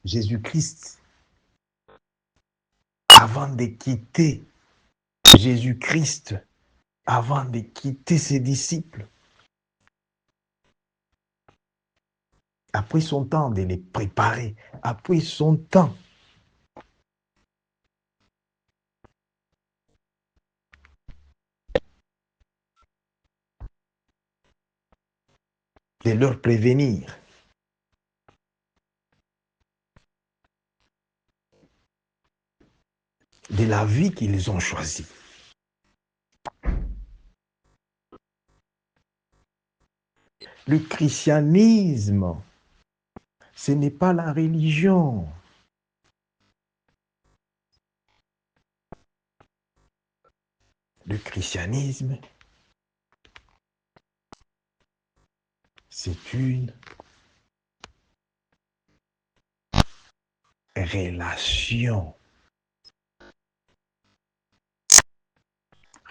Jésus-Christ, avant de quitter Jésus-Christ, avant de quitter ses disciples, a pris son temps de les préparer, a pris son temps de leur prévenir de la vie qu'ils ont choisie. Le christianisme, ce n'est pas la religion. Le christianisme, c'est une relation.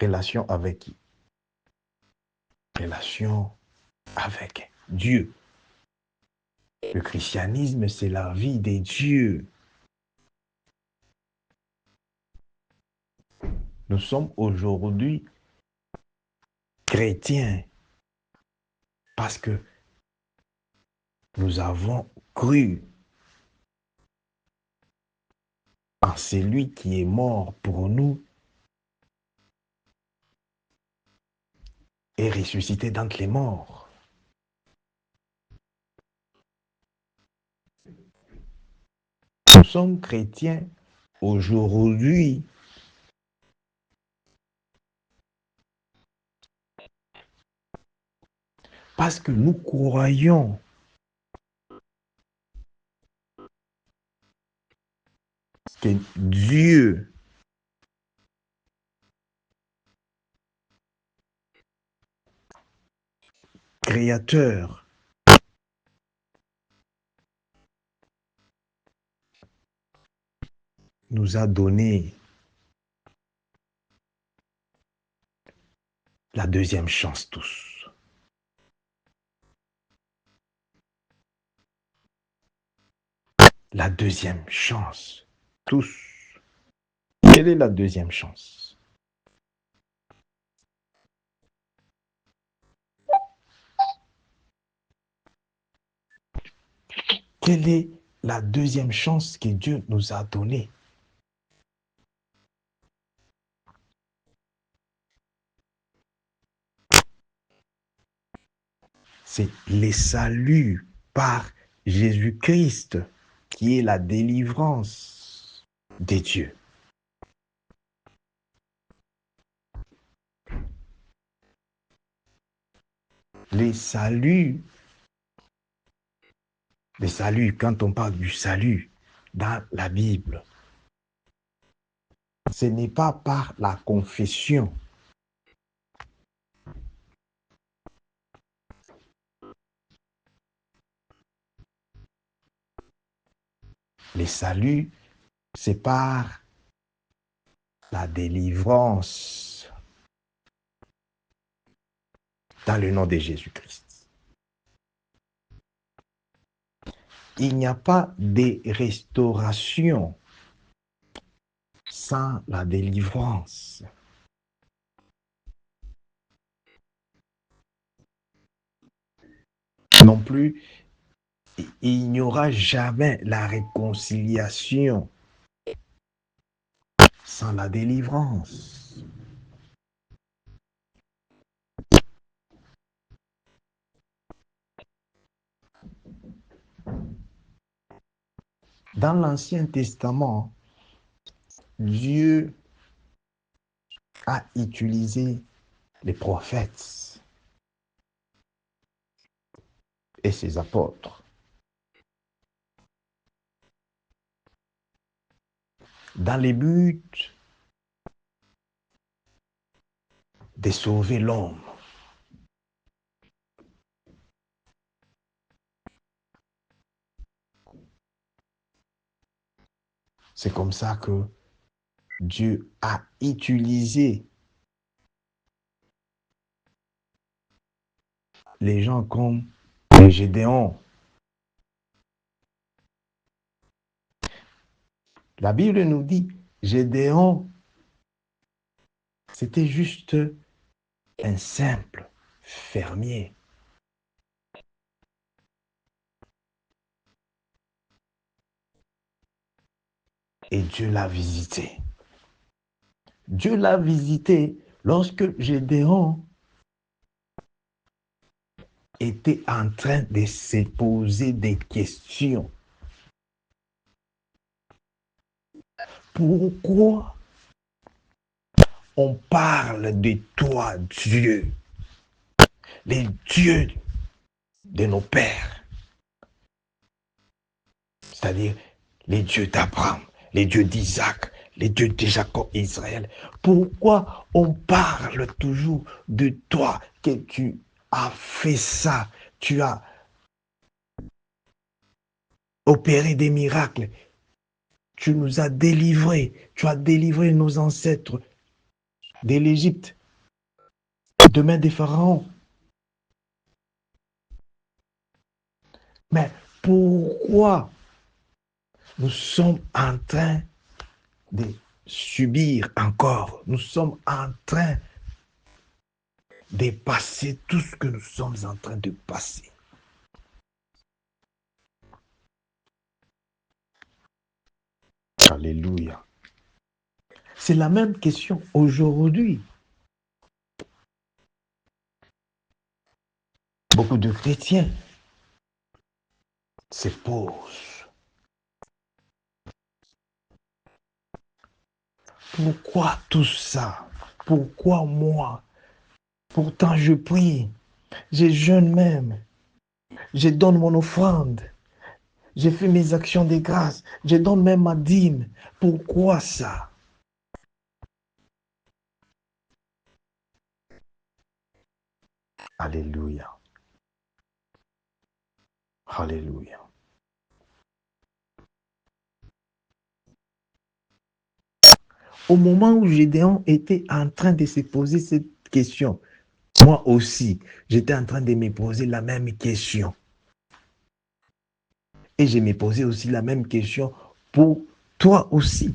Relation avec qui? Relation avec Dieu. Le christianisme, c'est la vie de Dieu. Nous sommes aujourd'hui chrétiens parce que nous avons cru en celui qui est mort pour nous et ressuscité d'entre les morts. Nous sommes chrétiens aujourd'hui parce que nous croyons que Dieu créateur nous a donné la deuxième chance tous. La deuxième chance tous. Quelle est la deuxième chance? Quelle est la deuxième chance que Dieu nous a donnée? C'est le salut par Jésus-Christ qui est la délivrance de Dieu. Le salut, quand on parle du salut dans la Bible, ce n'est pas par la confession. Le salut, c'est par la délivrance dans le nom de Jésus-Christ. Il n'y a pas de restauration sans la délivrance. Non plus, il n'y aura jamais la réconciliation sans la délivrance. Dans l'Ancien Testament, Dieu a utilisé les prophètes et ses apôtres dans le but de sauver l'homme. C'est comme ça que Dieu a utilisé les gens comme Gédéon, La Bible nous dit, Gédéon, c'était juste un simple fermier. Et Dieu l'a visité. Dieu l'a visité lorsque Gédéon était en train de se poser des questions. Pourquoi on parle de toi, Dieu, les dieux de nos pères, c'est-à-dire les dieux d'Abraham, les dieux d'Isaac, les dieux de Jacob et Israël. Pourquoi on parle toujours de toi, que tu as fait ça, tu as opéré des miracles, tu nous as délivrés, tu as délivré nos ancêtres de l'Égypte, de main des pharaons. Mais pourquoi nous sommes en train de subir encore, nous sommes en train de passer tout ce que nous sommes en train de passer? Alléluia. C'est la même question aujourd'hui. Beaucoup de chrétiens se posent. Pourquoi tout ça? Pourquoi moi? Pourtant je prie, je jeûne même, je donne mon offrande, je fais mes actions de grâce, je donne même ma dîme. Pourquoi ça? Alléluia. Alléluia. Au moment où Gédéon était en train de se poser cette question, moi aussi, j'étais en train de me poser la même question. Et je me posais aussi la même question pour toi aussi.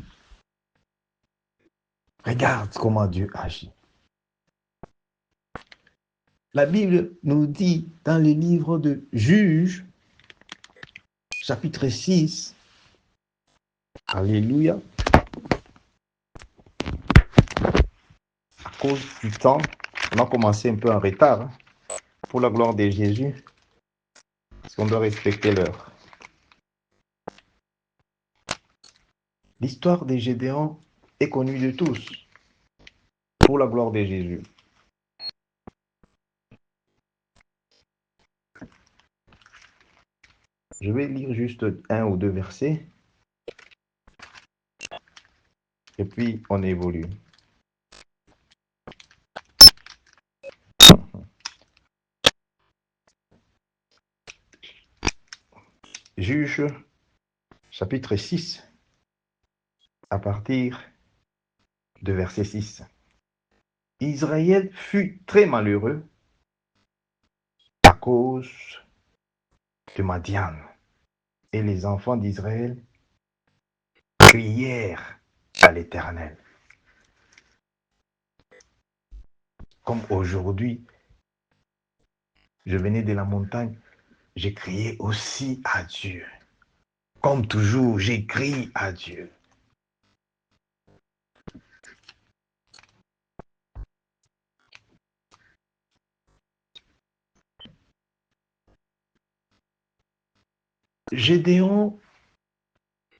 Regarde comment Dieu agit. La Bible nous dit dans le livre de Juges, chapitre 6, Alléluia, à cause du temps, on a commencé un peu en retard, hein, pour la gloire de Jésus, parce qu'on doit respecter l'heure. L'histoire de Gédéon est connue de tous, pour la gloire de Jésus. Je vais lire juste un ou deux versets, et puis on évolue. Juges, chapitre 6, à partir de verset 6. Israël fut très malheureux à cause de Madian. Et les enfants d'Israël crièrent à l'Éternel. Comme aujourd'hui, je venais de la montagne, j'ai crié aussi à Dieu. Comme toujours, j'écris à Dieu. Gédéon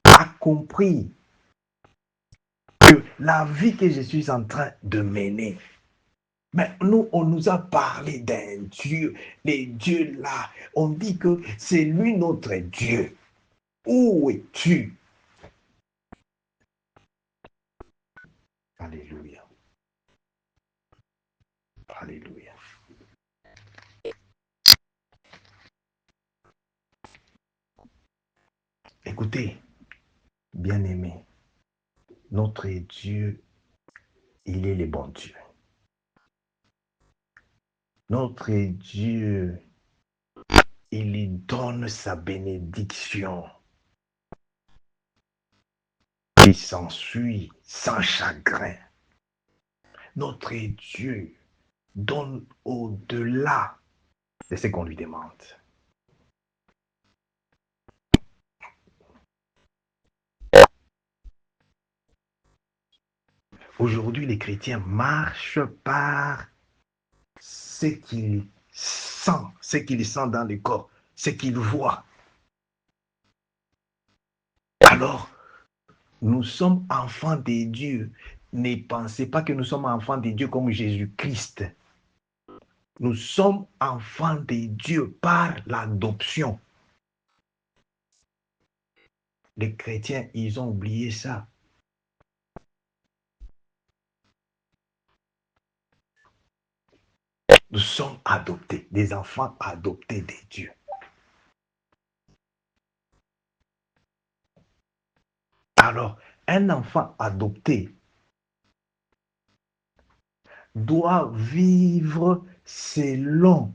a compris que la vie que je suis en train de mener, mais nous, on nous a parlé d'un Dieu. Les dieux là, on dit que c'est lui notre Dieu. Où es-tu? Alléluia. Alléluia. Écoutez, bien-aimés, notre Dieu, il est le bon Dieu. Notre Dieu, il lui donne sa bénédiction. il s'enfuit sans chagrin. Notre Dieu donne au-delà de ce qu'on lui demande. Aujourd'hui, les chrétiens marchent par ce qu'ils sentent dans le corps, ce qu'ils voient. Alors, nous sommes enfants de Dieu. Ne pensez pas que nous sommes enfants de Dieu comme Jésus-Christ. Nous sommes enfants de Dieu par l'adoption. Les chrétiens, ils ont oublié ça. Nous sommes adoptés, des enfants adoptés de Dieu. Alors, un enfant adopté doit vivre selon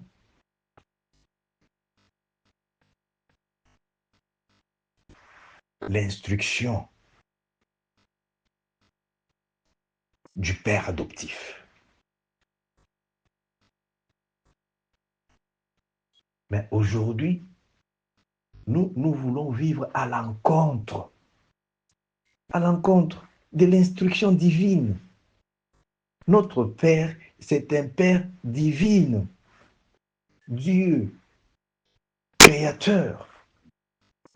l'instruction du père adoptif. Mais aujourd'hui, nous voulons vivre à l'encontre de l'instruction divine. Notre Père, c'est un Père divin, Dieu, créateur.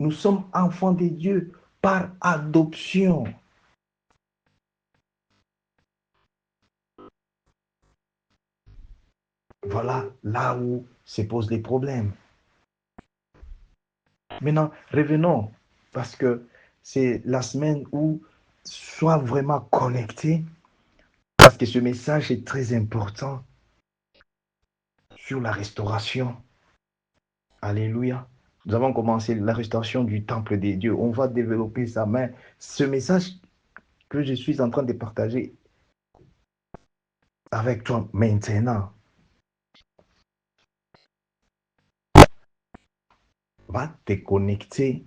Nous sommes enfants de Dieu par adoption. Voilà là où se posent les problèmes. Maintenant, revenons, parce que c'est la semaine où sois vraiment connecté, parce que ce message est très important sur la restauration. Alléluia. Nous avons commencé la restauration du temple des dieux. On va développer ça, mais ce message que je suis en train de partager avec toi maintenant va te connecter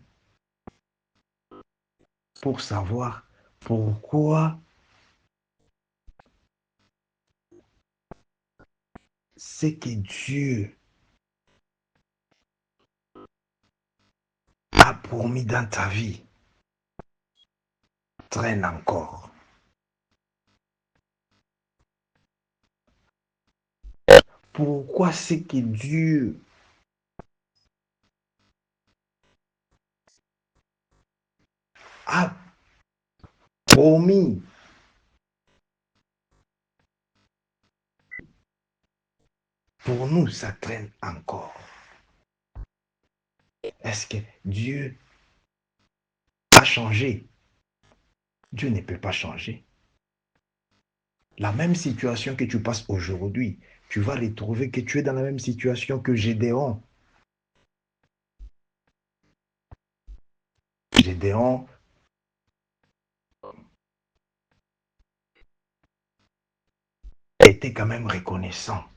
pour savoir pourquoi ce que Dieu a promis dans ta vie traîne encore. Pourquoi ce que Dieu a promis pour nous, ça traîne encore. Est-ce que Dieu a changé? Dieu ne peut pas changer. La même situation que tu passes aujourd'hui, tu vas retrouver que tu es dans la même situation que Gédéon. Gédéon était quand même reconnaissant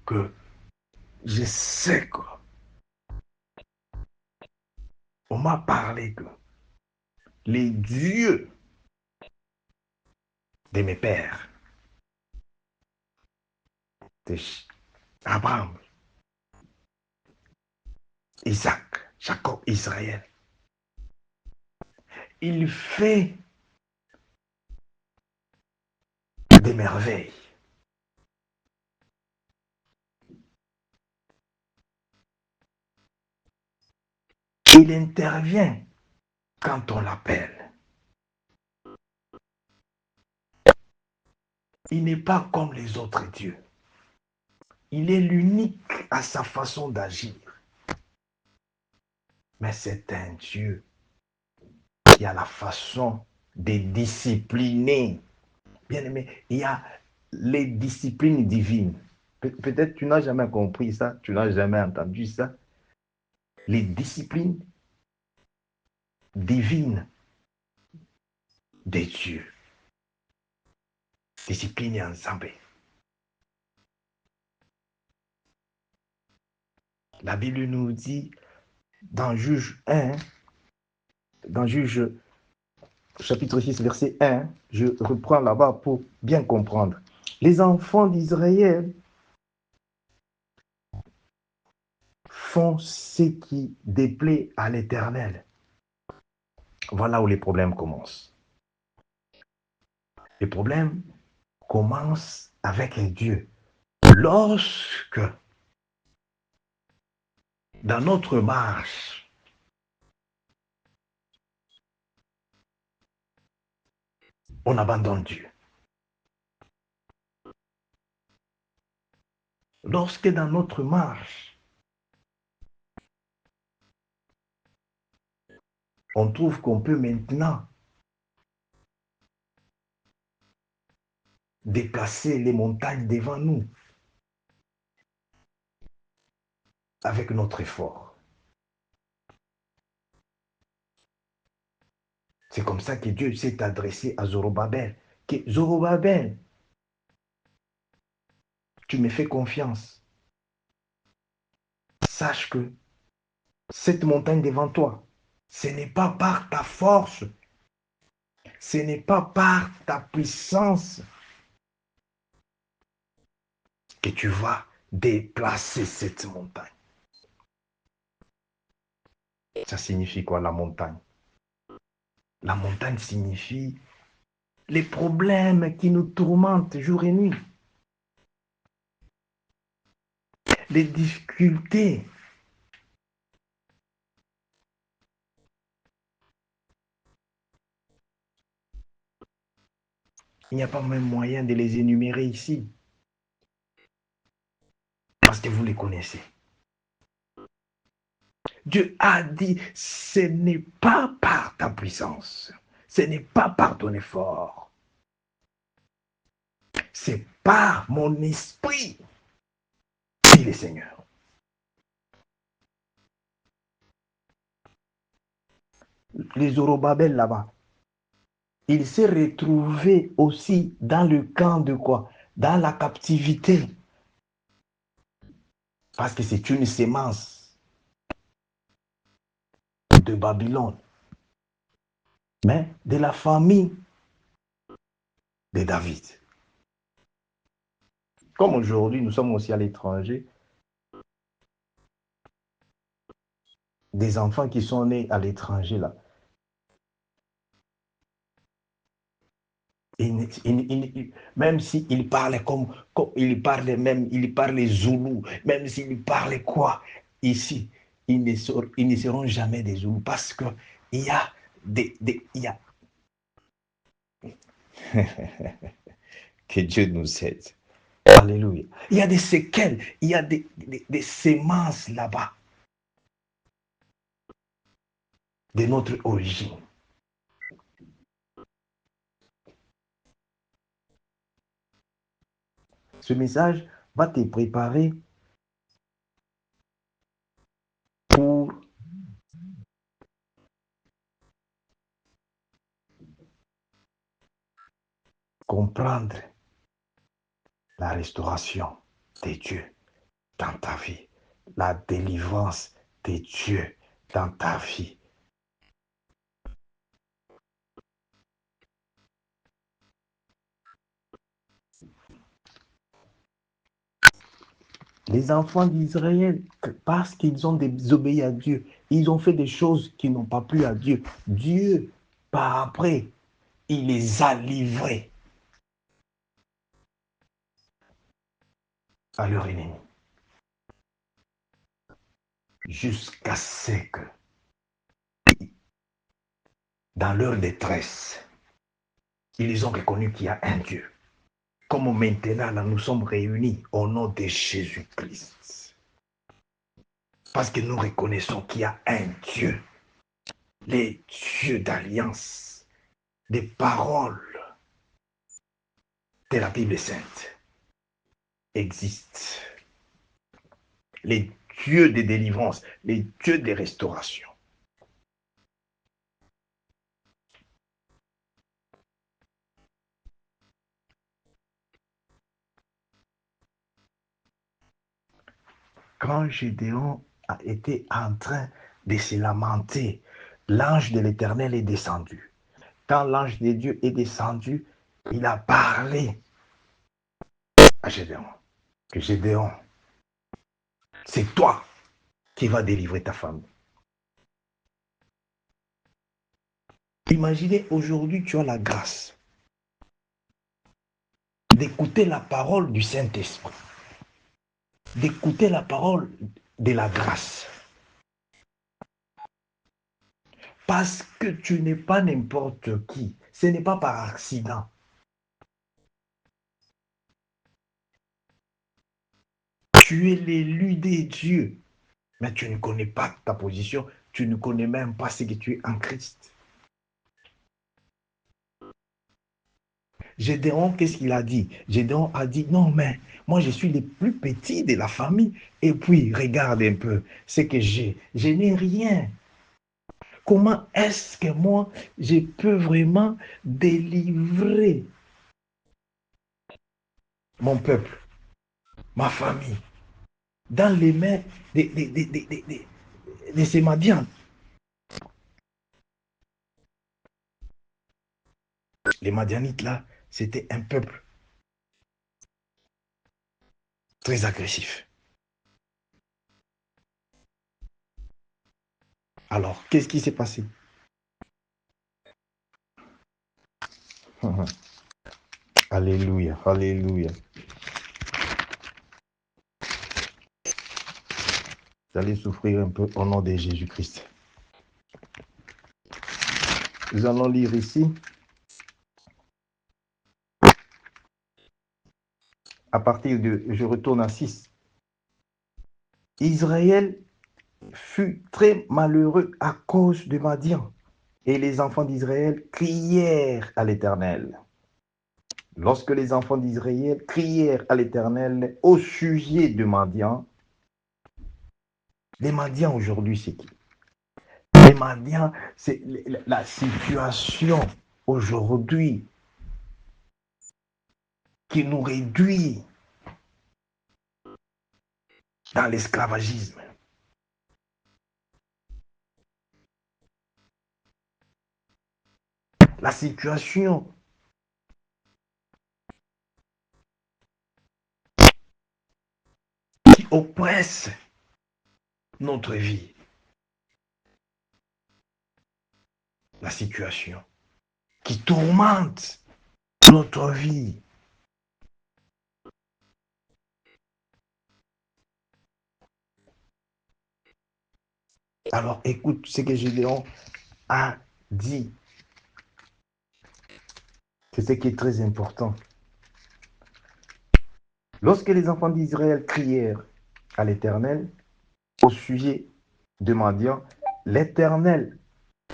que je sais qu'on m'a parlé que les dieux de mes pères, Abraham, Isaac, Jacob, Israël, il fait des merveilles. Il intervient quand on l'appelle. Il n'est pas comme les autres dieux. Il est l'unique à sa façon d'agir. Mais c'est un Dieu qui a la façon de discipliner. Bien aimé, il y a les disciplines divines. Peut-être tu n'as jamais compris ça, tu n'as jamais entendu ça. Les disciplines divines des dieux. Discipline ensemble. La Bible nous dit dans Juge 1, dans Juge chapitre 6, verset 1, je reprends là-bas pour bien comprendre. Les enfants d'Israël font ce qui déplaît à l'Éternel. Voilà où les problèmes commencent. Les problèmes commencent avec Dieu. Lorsque, dans notre marche, on abandonne Dieu. Lorsque dans notre marche, on trouve qu'on peut maintenant déplacer les montagnes devant nous avec notre effort. C'est comme ça que Dieu s'est adressé à Zorobabel. Que Zorobabel, tu me fais confiance. Sache que cette montagne devant toi, ce n'est pas par ta force, ce n'est pas par ta puissance que tu vas déplacer cette montagne. Ça signifie quoi la montagne? La montagne signifie les problèmes qui nous tourmentent jour et nuit, les difficultés. Il n'y a pas même moyen de les énumérer ici, parce que vous les connaissez. Dieu a dit, ce n'est pas par ta puissance, ce n'est pas par ton effort, c'est par mon esprit, dit le Seigneur. Les Zorobabel là-bas, il s'est retrouvé aussi dans le camp de quoi? Dans la captivité. Parce que c'est une sémence de Babylone, mais de la famille de David. Comme aujourd'hui, nous sommes aussi à l'étranger, des enfants qui sont nés à l'étranger là. Même s'ils parlaient comme ils parlaient même, ils parlaient zoulou, même s'ils parlaient quoi, ici, ils ne seront jamais des zoulous parce que il y a il y a que Dieu nous aide. Alléluia. Il y a des séquelles, il y a des sémences là-bas de notre origine. Ce message va te préparer pour comprendre la restauration de Dieu dans ta vie, la délivrance de Dieu dans ta vie. Les enfants d'Israël, parce qu'ils ont désobéi à Dieu, ils ont fait des choses qui n'ont pas plu à Dieu. Dieu, par après, il les a livrés à leur ennemi. Jusqu'à ce que, dans leur détresse, ils ont reconnu qu'il y a un Dieu. Comme maintenant, là, nous sommes réunis au nom de Jésus-Christ. Parce que nous reconnaissons qu'il y a un Dieu. Les dieux d'alliance, des paroles de la Bible sainte existent. Les dieux de délivrance, les dieux de restauration. Quand Gédéon a été en train de se lamenter, l'ange de l'Éternel est descendu. quand l'ange de Dieu est descendu, il a parlé à Gédéon. Que Gédéon, c'est toi qui vas délivrer ta femme. Imaginez, aujourd'hui, tu as la grâce d'écouter la parole du Saint-Esprit, d'écouter la parole de la grâce. Parce que tu n'es pas n'importe qui. Ce n'est pas par accident. Tu es l'élu des dieux. Mais tu ne connais pas ta position. Tu ne connais même pas ce que tu es en Christ. Gédéon, qu'est-ce qu'il a dit? Gédéon a dit, non, mais moi, je suis le plus petit de la famille. Et puis, regarde un peu ce que j'ai. Je n'ai rien. Comment est-ce que moi, je peux vraiment délivrer mon peuple, ma famille, dans les mains de ces Madians? Les Madianites, là, c'était un peuple très agressif. Alors, qu'est-ce qui s'est passé? Alléluia, alléluia. Vous allez souffrir un peu au nom de Jésus-Christ. Nous allons lire ici, à partir de, je retourne à 6. Israël fut très malheureux à cause de Madian, et les enfants d'Israël crièrent à l'Éternel. Lorsque les enfants d'Israël crièrent à l'Éternel au sujet de Madian, les Madians aujourd'hui, c'est qui? Les Madians, c'est la situation aujourd'hui qui nous réduit dans l'esclavagisme. La situation qui oppresse notre vie. La situation qui tourmente notre vie. Alors écoute ce que Gédéon a dit. C'est ce qui est très important. Lorsque les enfants d'Israël crièrent à l'Éternel au sujet de Madian, l'Éternel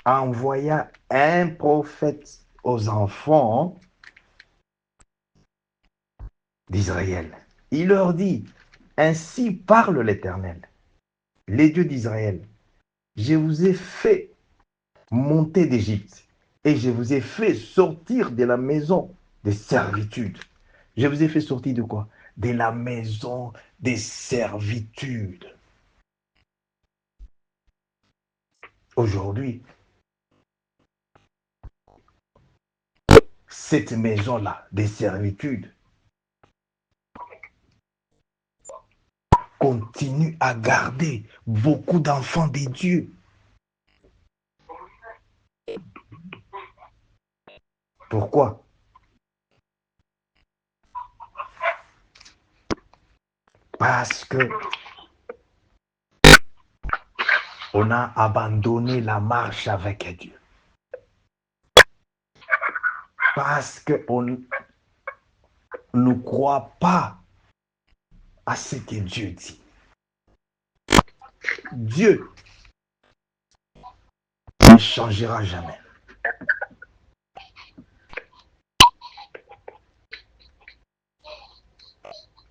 envoya un prophète aux enfants d'Israël. Il leur dit, ainsi parle l'Éternel, les dieux d'Israël, je vous ai fait monter d'Égypte et je vous ai fait sortir de la maison des servitudes. Je vous ai fait sortir de quoi? De la maison des servitudes. Aujourd'hui, cette maison-là des servitudes continue à garder beaucoup d'enfants des dieux. Pourquoi? Parce que on a abandonné la marche avec Dieu. Parce qu'on ne croit pas à ce que Dieu dit. Dieu ne changera jamais.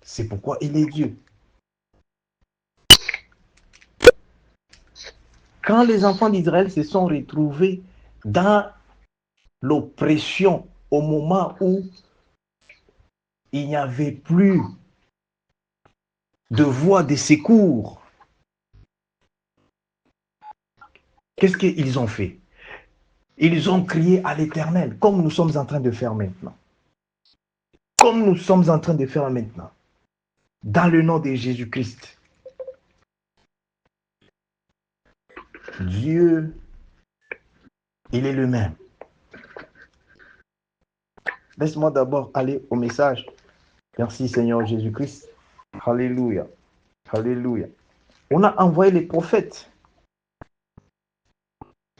C'est pourquoi il est Dieu. Quand les enfants d'Israël se sont retrouvés dans l'oppression au moment où il n'y avait plus de voie de secours, qu'est-ce qu'ils ont fait? Ils ont crié à l'Éternel, comme nous sommes en train de faire maintenant. Comme nous sommes en train de faire maintenant. Dans le nom de Jésus-Christ. Dieu, il est le même. Laisse-moi d'abord aller au message. Merci Seigneur Jésus-Christ. Alléluia. Alléluia. On a envoyé les prophètes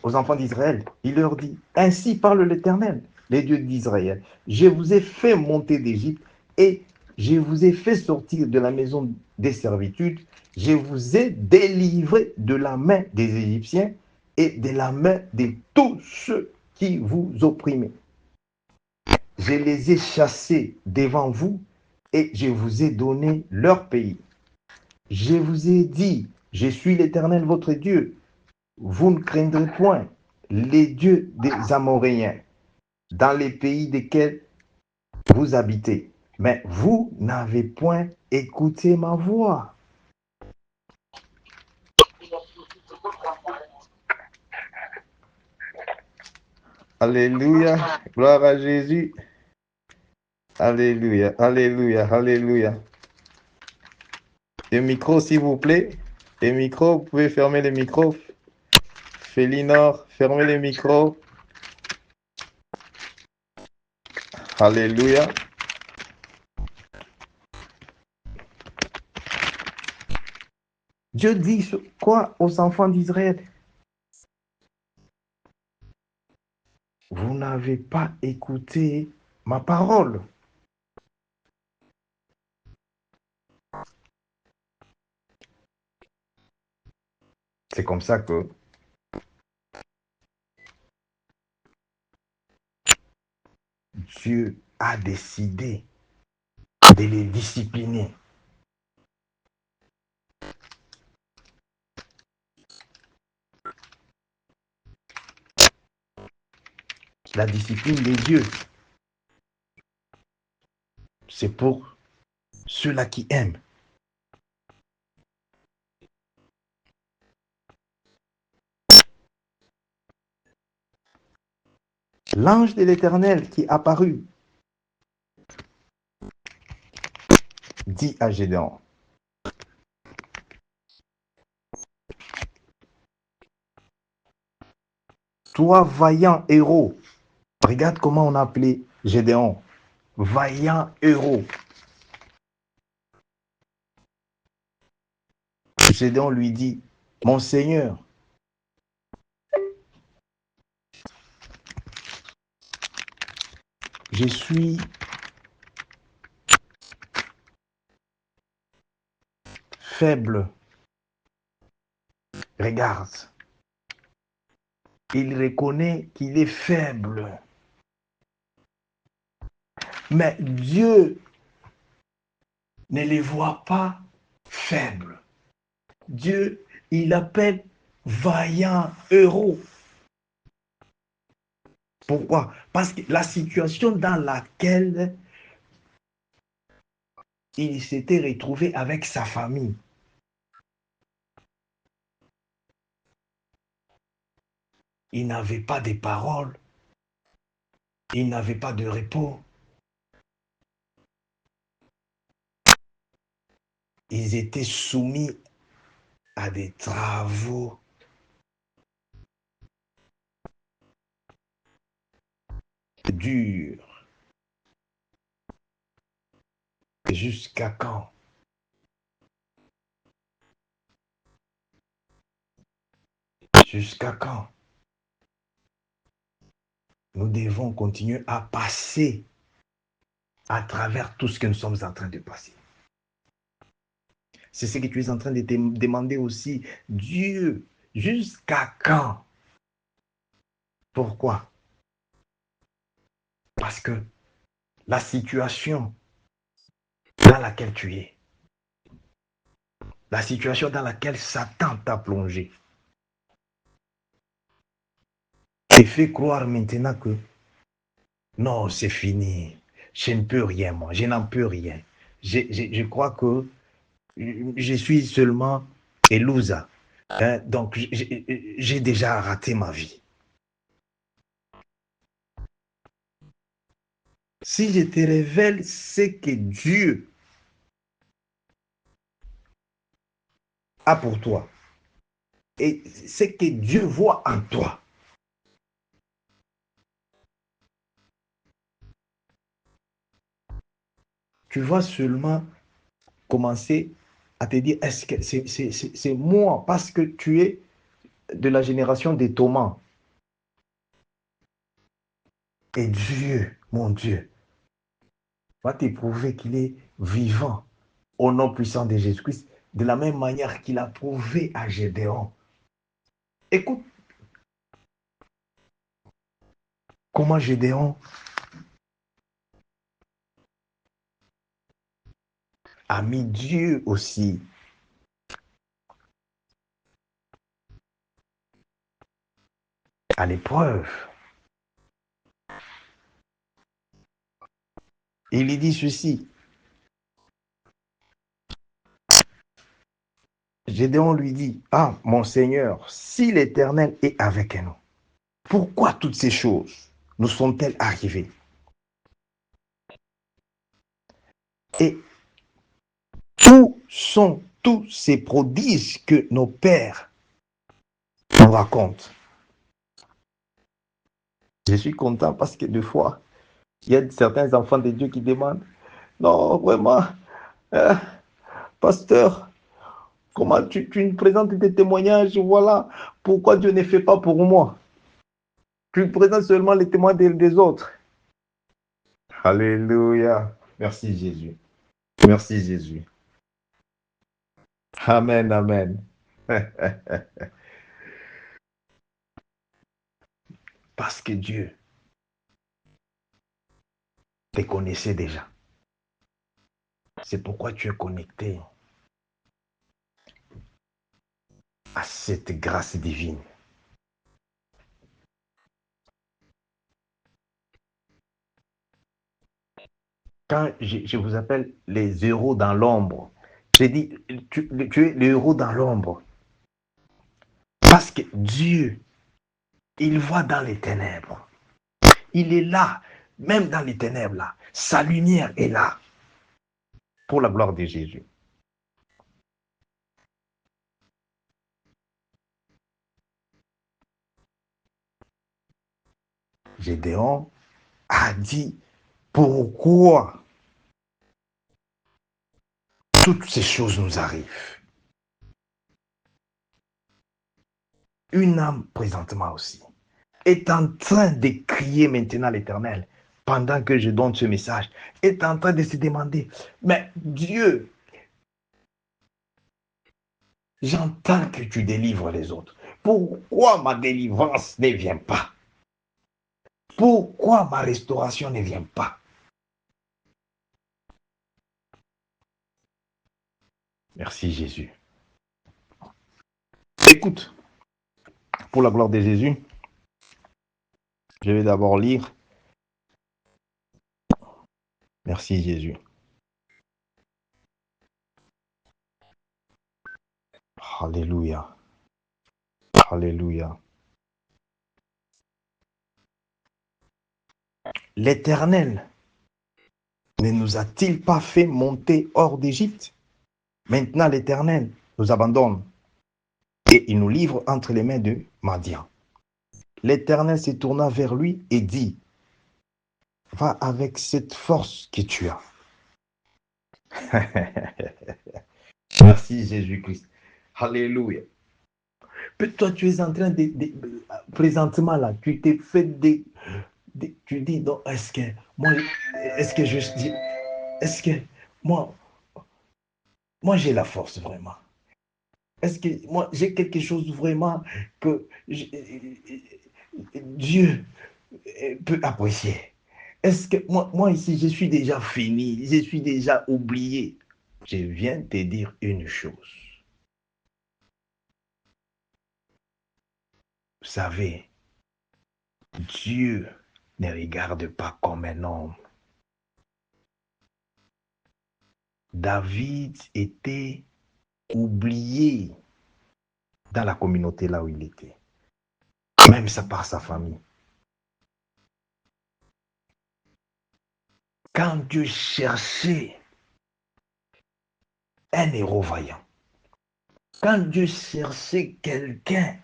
aux enfants d'Israël. Il leur dit, ainsi parle l'Éternel, les dieux d'Israël. Je vous ai fait monter d'Égypte et je vous ai fait sortir de la maison des servitudes. Je vous ai délivré de la main des Égyptiens et de la main de tous ceux qui vous opprimaient. Je les ai chassés devant vous et je vous ai donné leur pays. Je vous ai dit, je suis l'Éternel votre Dieu. Vous ne craindrez point les dieux des Amoréens dans les pays desquels vous habitez. Mais vous n'avez point écouté ma voix. Alléluia, gloire à Jésus. Alléluia, alléluia, alléluia. Le micro, s'il vous plaît. Les micros, vous pouvez fermer les micros. Félinor, fermez les micros. Alléluia. Dieu dit quoi aux enfants d'Israël? Vous n'avez pas écouté ma parole. C'est comme ça que Dieu a décidé de les discipliner. La discipline de Dieu, c'est pour ceux-là qui aiment. L'ange de l'Éternel qui apparut dit à Gédéon, toi vaillant héros, regarde comment on a appelé Gédéon, vaillant héros. Gédéon lui dit, mon Seigneur, je suis faible. Regarde, il reconnaît qu'il est faible. Mais Dieu ne les voit pas faibles. Dieu, il appelle vaillant héros. Pourquoi? Parce que la situation dans laquelle il s'était retrouvé avec sa famille, il n'avait pas de paroles, il n'avait pas de repos. Ils étaient soumis à des travaux durs. Jusqu'à quand? Jusqu'à quand? Nous devons continuer à passer à travers tout ce que nous sommes en train de passer. C'est ce que tu es en train de te demander aussi. Dieu, jusqu'à quand? Pourquoi? Parce que la situation dans laquelle tu es, la situation dans laquelle Satan t'a plongé, te fait croire maintenant que non, c'est fini. Je ne peux rien, moi. Je n'en peux rien. Je crois que je suis seulement Elouza. Donc, j'ai déjà raté ma vie. Si je te révèle ce que Dieu a pour toi et ce que Dieu voit en toi, tu vas seulement commencer à te dire, est-ce que c'est moi parce que tu es de la génération des Thomas. Et Dieu, mon Dieu, va t'éprouver qu'il est vivant au nom puissant de Jésus-Christ, de la même manière qu'il a prouvé à Gédéon. Écoute, comment Gédéon a mis Dieu aussi à l'épreuve. Il lui dit ceci. Gédéon lui dit, ah, mon Seigneur, si l'Éternel est avec nous, pourquoi toutes ces choses nous sont-elles arrivées? Et où sont tous ces prodiges que nos pères nous racontent? Je suis content parce que des fois, il y a certains enfants de Dieu qui demandent, non, vraiment, euh, pasteur, comment tu nous présentes des témoignages, voilà, pourquoi Dieu ne fait pas pour moi? Tu présentes seulement les témoignages des autres. Alléluia. Merci Jésus. Merci Jésus. Amen, amen. Parce que Dieu te connaissait déjà. C'est pourquoi tu es connecté à cette grâce divine. Quand je vous appelle les héros dans l'ombre, j'ai dit, tu es le héros dans l'ombre. Parce que Dieu, il voit dans les ténèbres. Il est là, même dans les ténèbres, là. Sa lumière est là, pour la gloire de Jésus. Gédéon a dit, pourquoi toutes ces choses nous arrivent? Une âme, présentement aussi, est en train de crier maintenant à l'Éternel, pendant que je donne ce message, est en train de se demander, mais Dieu, j'entends que tu délivres les autres. Pourquoi ma délivrance ne vient pas? Pourquoi ma restauration ne vient pas? Merci Jésus. Écoute, pour la gloire de Jésus, je vais d'abord lire. Merci Jésus. Alléluia. Alléluia. L'Éternel ne nous a-t-il pas fait monter hors d'Égypte? Maintenant l'Éternel nous abandonne et il nous livre entre les mains de Madian. L'Éternel se tourna vers lui et dit, va avec cette force que tu as. Merci Jésus-Christ. Alléluia. Peut-être toi, tu es en train présentement là, tu t'es fait tu dis, non, est-ce que moi, est-ce que je dis, est-ce que moi, moi j'ai la force vraiment? Est-ce que moi j'ai quelque chose vraiment que Dieu peut apprécier? Est-ce que moi ici, je suis déjà fini, je suis déjà oublié? Je viens te dire une chose. Vous savez, Dieu ne regarde pas comme un homme. David était oublié dans la communauté là où il était, même ça par sa famille. Quand Dieu cherchait un héros vaillant, quand Dieu cherchait quelqu'un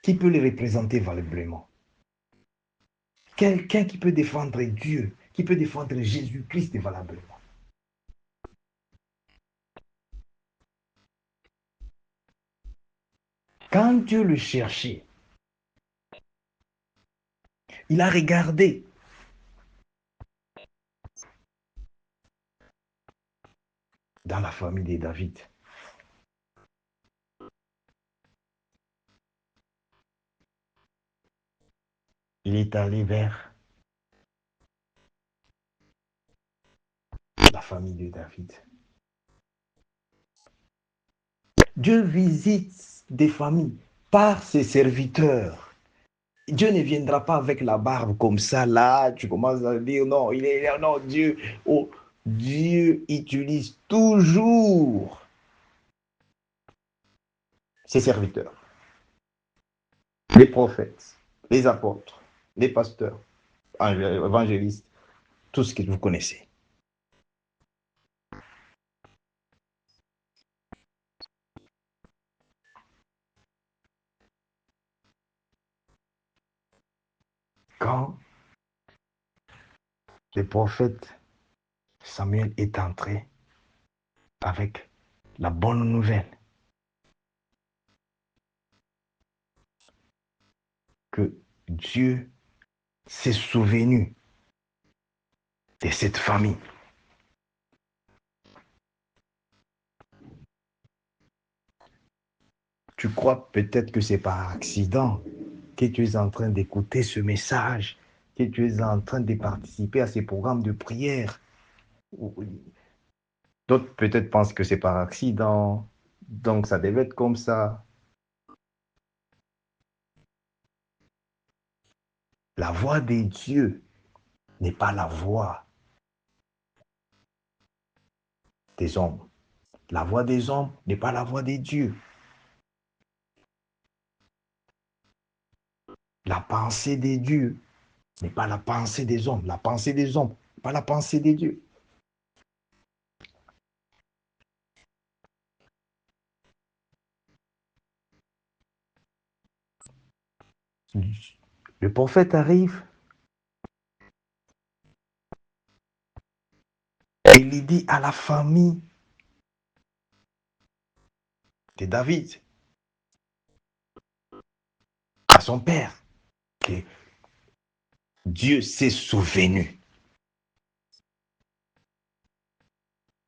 qui peut le représenter valablement, quelqu'un qui peut défendre Dieu, qui peut défendre Jésus-Christ valablement. Quand Dieu le cherchait, il a regardé dans la famille de David. Il est allé vers la famille de David. Dieu visite des familles par ses serviteurs. Dieu ne viendra pas avec la barbe comme ça, là, tu commences à dire non, non, Dieu, oh, Dieu utilise toujours ses serviteurs, les prophètes, les apôtres, les pasteurs, évangélistes, tout ce que vous connaissez. Quand le prophète Samuel est entré avec la bonne nouvelle que Dieu s'est souvenu de cette famille. Tu crois peut-être que c'est par accident que tu es en train d'écouter ce message, que tu es en train de participer à ces programmes de prière. D'autres peut-être pensent que c'est par accident, donc ça devait être comme ça. La voix de Dieu n'est pas la voix des hommes. La voix des hommes n'est pas la voix de Dieu. La pensée de Dieu n'est pas la pensée des hommes. La pensée des hommes n'est pas la pensée de Dieu. Le prophète arrive et il dit à la famille de David, à son père, que Dieu s'est souvenu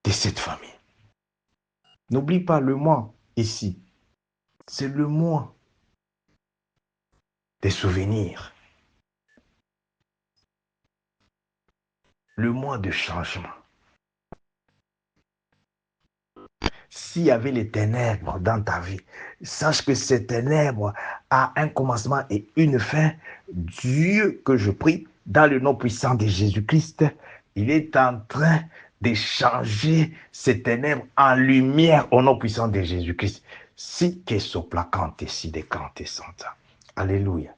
de cette famille. N'oublie pas le mois ici. C'est le mois des souvenirs. Le mois de changement. S'il y avait les ténèbres dans ta vie, sache que ces ténèbres a un commencement et une fin. Dieu que je prie, dans le nom puissant de Jésus-Christ, il est en train de changer ces ténèbres en lumière au nom puissant de Jésus-Christ. Si que soplacante si de cante santa. Alléluia.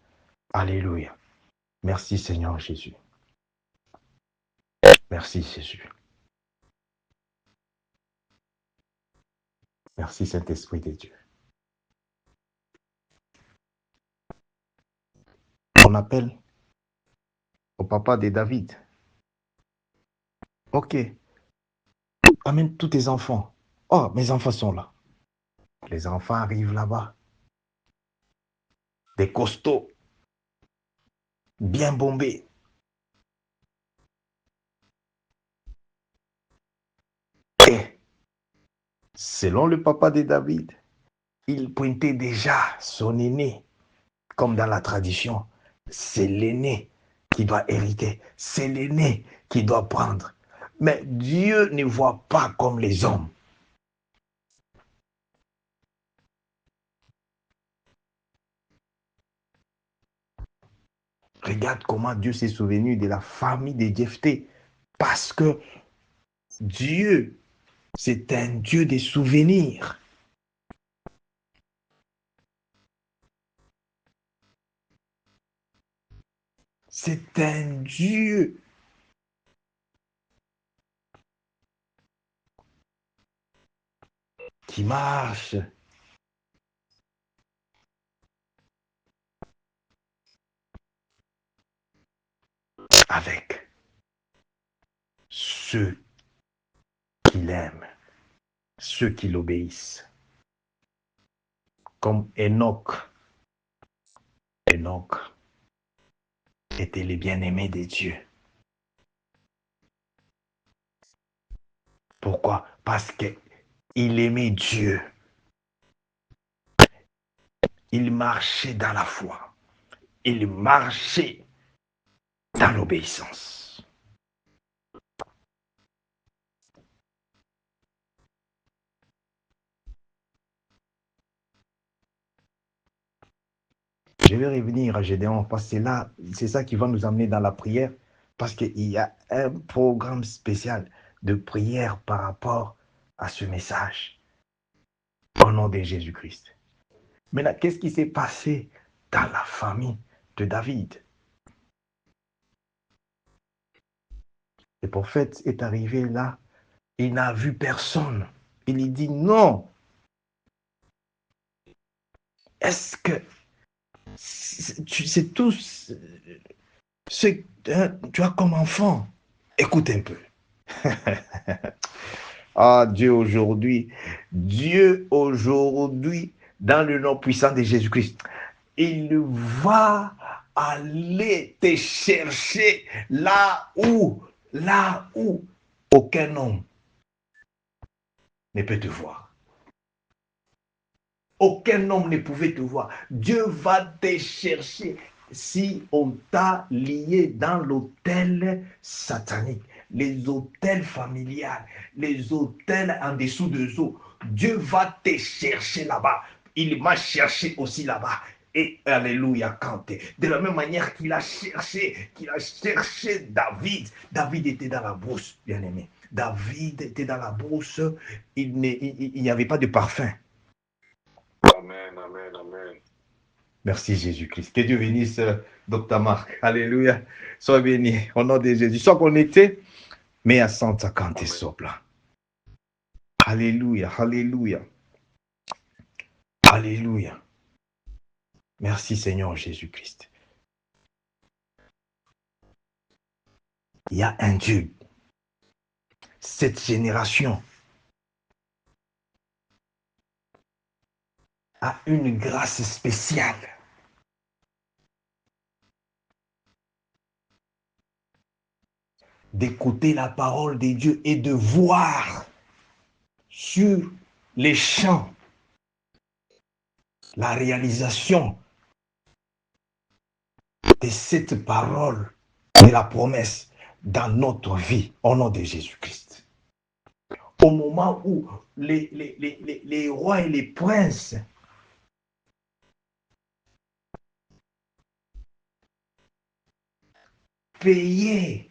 Alléluia. Merci Seigneur Jésus. Merci Jésus. Merci Saint-Esprit de Dieu. On appelle au papa de David. Ok, amène tous tes enfants. Oh, mes enfants sont là. Les enfants arrivent là-bas. Des costauds, bien bombés. Et selon le papa de David, il pointait déjà son aîné, comme dans la tradition. C'est l'aîné qui doit hériter. C'est l'aîné qui doit prendre. Mais Dieu ne voit pas comme les hommes. Regarde comment Dieu s'est souvenu de la famille de Jephthé. Parce que Dieu, c'est un Dieu des souvenirs. C'est un Dieu qui marche avec ceux qui l'aiment, ceux qui l'obéissent. Comme Enoch. Enoch était le bien-aimé de Dieu. Pourquoi? Parce qu'il aimait Dieu. Il marchait dans la foi. Il marchait dans l'obéissance. Je vais revenir à Gédéon parce que là, c'est ça qui va nous amener dans la prière parce qu'il y a un programme spécial de prière par rapport à ce message au nom de Jésus-Christ. Maintenant, qu'est-ce qui s'est passé dans la famille de David? Le prophète est arrivé là, il n'a vu personne. Il lui dit non. Est-ce que tu sais tous ce que tu as comme enfant? Écoute un peu. Ah, Dieu aujourd'hui, dans le nom puissant de Jésus-Christ, il va aller te chercher là où aucun homme ne peut te voir. Aucun homme ne pouvait te voir. Dieu va te chercher si on t'a lié dans l'autel satanique, les autels familiales, les autels en dessous des eaux. Dieu va te chercher là-bas. Il m'a cherché aussi là-bas. Et alléluia, canté. De la même manière qu'il a cherché David. David était dans la brousse, bien aimé. David était dans la brousse. Il n'y avait pas de parfum. Amen, amen, amen. Merci Jésus-Christ. Que Dieu bénisse Dr. Marc. Alléluia. Sois béni au nom de Jésus. Sois connecté, mais à Santa Cante Sopla. Alléluia, alléluia. Alléluia. Merci Seigneur Jésus-Christ. Il y a un Dieu. Cette génération a une grâce spéciale. D'écouter la parole de Dieu et de voir sur les champs la réalisation de cette parole, de la promesse dans notre vie, au nom de Jésus-Christ. Au moment où les rois et les princes payaient,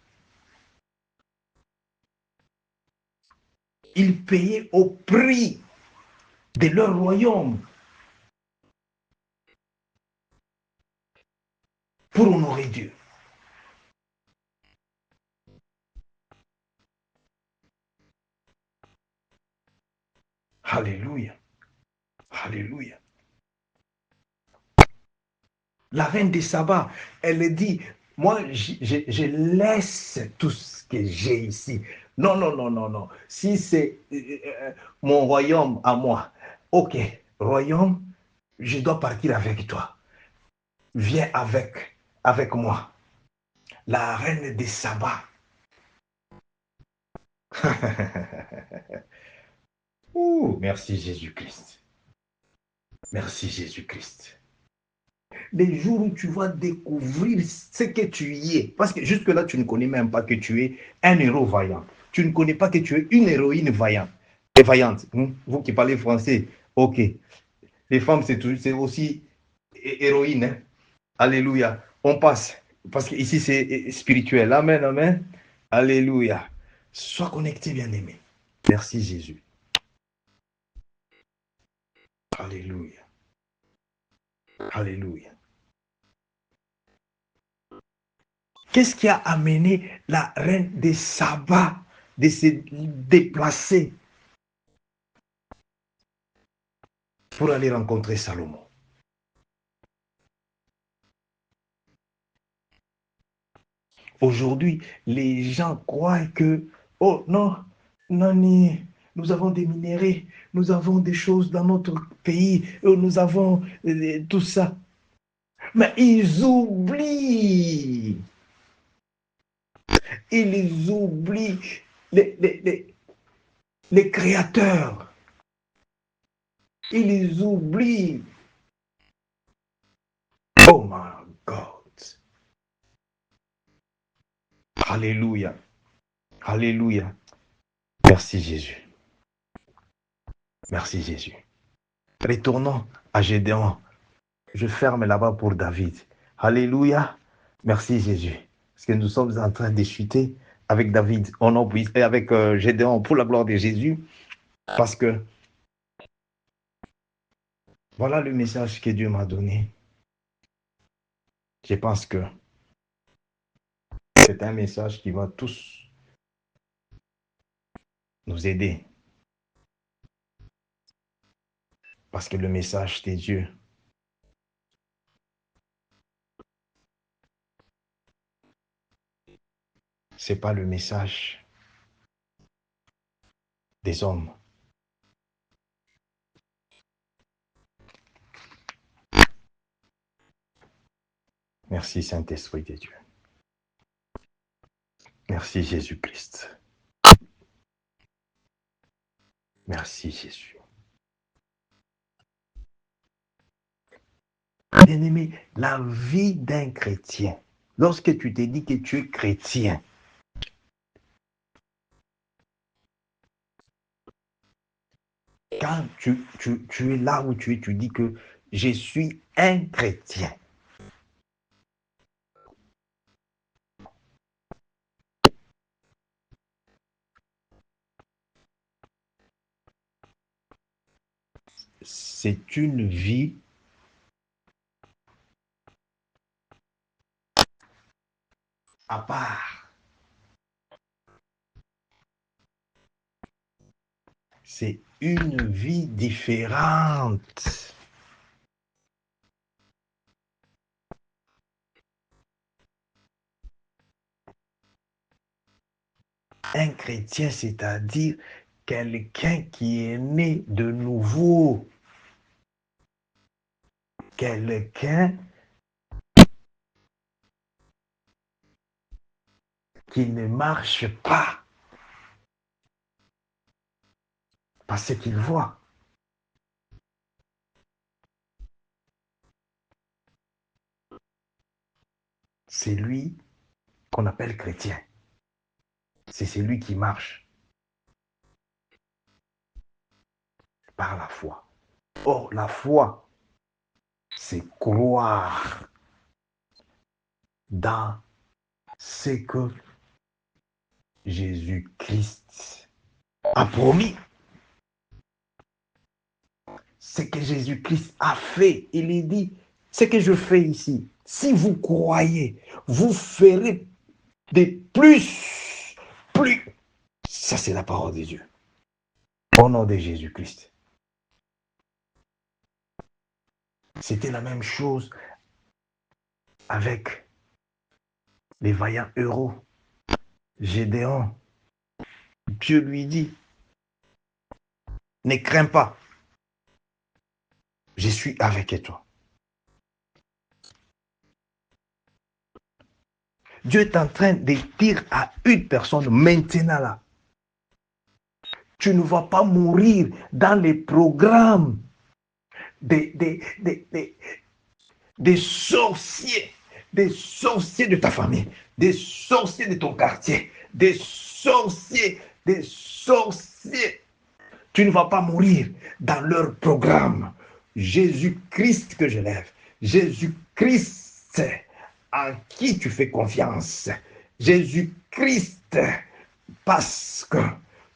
ils payaient au prix de leur royaume pour honorer Dieu. Alléluia. Alléluia. La reine de Saba, elle dit, moi, je laisse tout ce que j'ai ici. Non, non, non, non, non. Si c'est mon royaume à moi, ok, royaume, je dois partir avec toi. Viens avec moi. La reine de Saba. Ouh, merci Jésus-Christ. Merci Jésus-Christ. Les jours où tu vas découvrir ce que tu y es, parce que jusque-là, tu ne connais même pas que tu es un héros vaillant. Tu ne connais pas que tu es une héroïne vaillante. Et vaillante. Vous qui parlez français, ok. Les femmes, c'est aussi héroïne. Hein? Alléluia. On passe. Parce qu'ici, c'est spirituel. Amen, amen. Alléluia. Sois connecté, bien-aimé. Merci Jésus. Alléluia. Alléluia. Qu'est-ce qui a amené la reine des Saba de se déplacer pour aller rencontrer Salomon? Aujourd'hui, les gens croient que, oh non, non, nous avons des minéraux, nous avons des choses dans notre pays, nous avons tout ça. Mais ils oublient les créateurs. Ils oublient. Oh my God. Alléluia. Alléluia. Merci Jésus. Merci Jésus. Retournons à Gédéon. Je ferme là-bas pour David. Alléluia. Merci Jésus. Parce que nous sommes en train de chuter avec David, et avec Gédéon pour la gloire de Jésus. Parce que voilà le message que Dieu m'a donné. Je pense que c'est un message qui va tous nous aider. Parce que le message de Dieu, ce n'est pas le message des hommes. Merci Saint-Esprit de Dieu. Merci Jésus-Christ. Merci Jésus. Bien-aimé, la vie d'un chrétien, lorsque tu te dis que tu es chrétien, quand tu es là où tu es, tu dis que je suis un chrétien. C'est une vie à part. C'est une vie différente. Un chrétien, c'est-à-dire quelqu'un qui est né de nouveau. Quelqu'un qui ne marche pas parce qu'il voit. C'est lui qu'on appelle chrétien. C'est celui qui marche par la foi. Or, la foi, c'est croire dans ce que Jésus-Christ a promis. Ce que Jésus-Christ a fait. Il est dit, ce que je fais ici, si vous croyez, vous ferez des plus. Ça, c'est la parole de Dieu. Au nom de Jésus-Christ. C'était la même chose avec les vaillants héros. Gédéon. Dieu lui dit, ne crains pas. Je suis avec toi. Dieu est en train de dire à une personne maintenant là, tu ne vas pas mourir dans les programmes des sorciers, des sorciers de ta famille, des sorciers de ton quartier, des sorciers. Tu ne vas pas mourir dans leur programme. Jésus-Christ que je lève, Jésus-Christ en qui tu fais confiance, Jésus-Christ parce que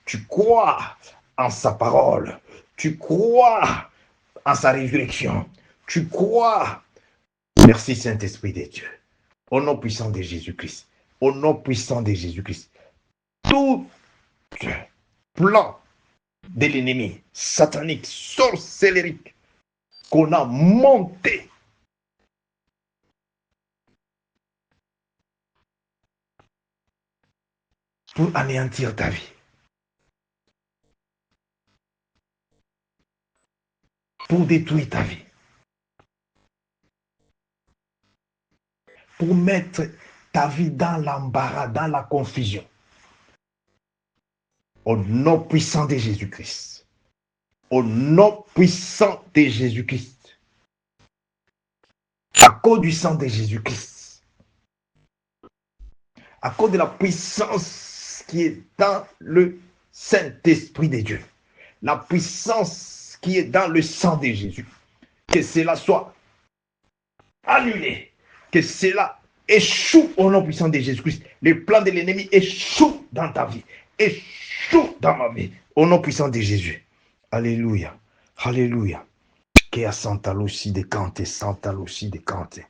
tu crois en sa parole, tu crois en sa résurrection, tu crois. Merci Saint-Esprit de Dieu, au nom puissant de Jésus-Christ. au nom puissant de Jésus-Christ. Tout plan de l'ennemi, satanique, sorcellerique, qu'on a monté pour anéantir ta vie, pour détruire ta vie, pour mettre ta vie dans l'embarras, dans la confusion. Au nom puissant de Jésus-Christ. Au nom puissant de Jésus-Christ. À cause du sang de Jésus-Christ. À cause de la puissance qui est dans le Saint-Esprit de Dieu. La puissance qui est dans le sang de Jésus. Que cela soit annulé. Que cela échoue au nom puissant de Jésus-Christ. Les plans de l'ennemi échouent dans ta vie. Échoue dans ma vie. Au nom puissant de Jésus. Alléluia. Alléluia. Qui a Santa Lucie de Canté, Santa Lucie de Canté.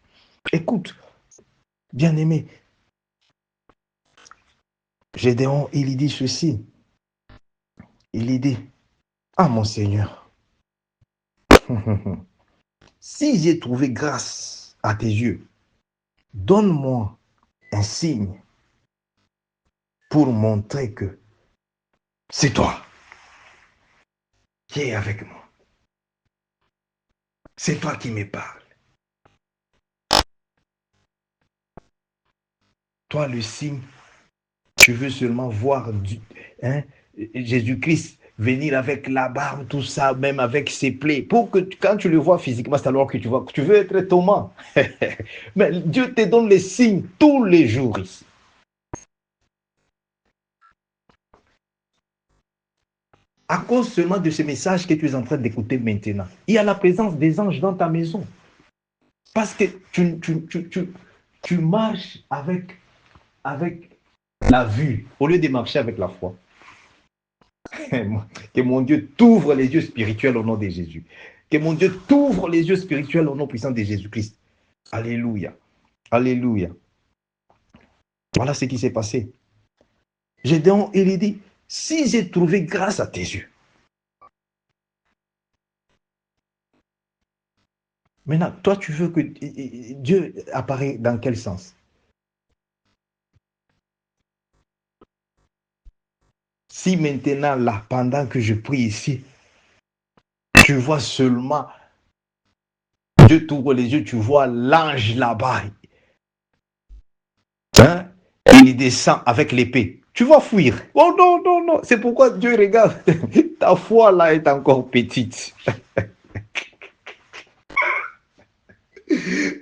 Écoute, bien-aimé, Gédéon, il dit ceci. Il dit, ah mon Seigneur, si j'ai trouvé grâce à tes yeux, donne-moi un signe pour montrer que c'est toi qui es avec moi. C'est toi qui me parles. Toi, le signe, tu veux seulement voir Jésus-Christ venir avec la barbe, tout ça, même avec ses plaies. Pour que quand tu le vois physiquement, c'est alors que tu vois que tu veux être Thomas. Mais Dieu te donne les signes tous les jours ici. À cause seulement de ce message que tu es en train d'écouter maintenant, il y a la présence des anges dans ta maison. Parce que tu marches avec la vue au lieu de marcher avec la foi. Que mon Dieu t'ouvre les yeux spirituels au nom de Jésus. Que mon Dieu t'ouvre les yeux spirituels au nom puissant de Jésus-Christ. Alléluia. Alléluia. Voilà ce qui s'est passé. Gédéon, il dit, si j'ai trouvé grâce à tes yeux. Maintenant, toi, tu veux que Dieu apparaisse dans quel sens? Si maintenant, là, pendant que je prie ici, tu vois seulement, Dieu t'ouvre les yeux, tu vois l'ange là-bas. Hein? Il descend avec l'épée. Tu vas fuir. Oh non, non, non. C'est pourquoi Dieu regarde. Ta foi là est encore petite.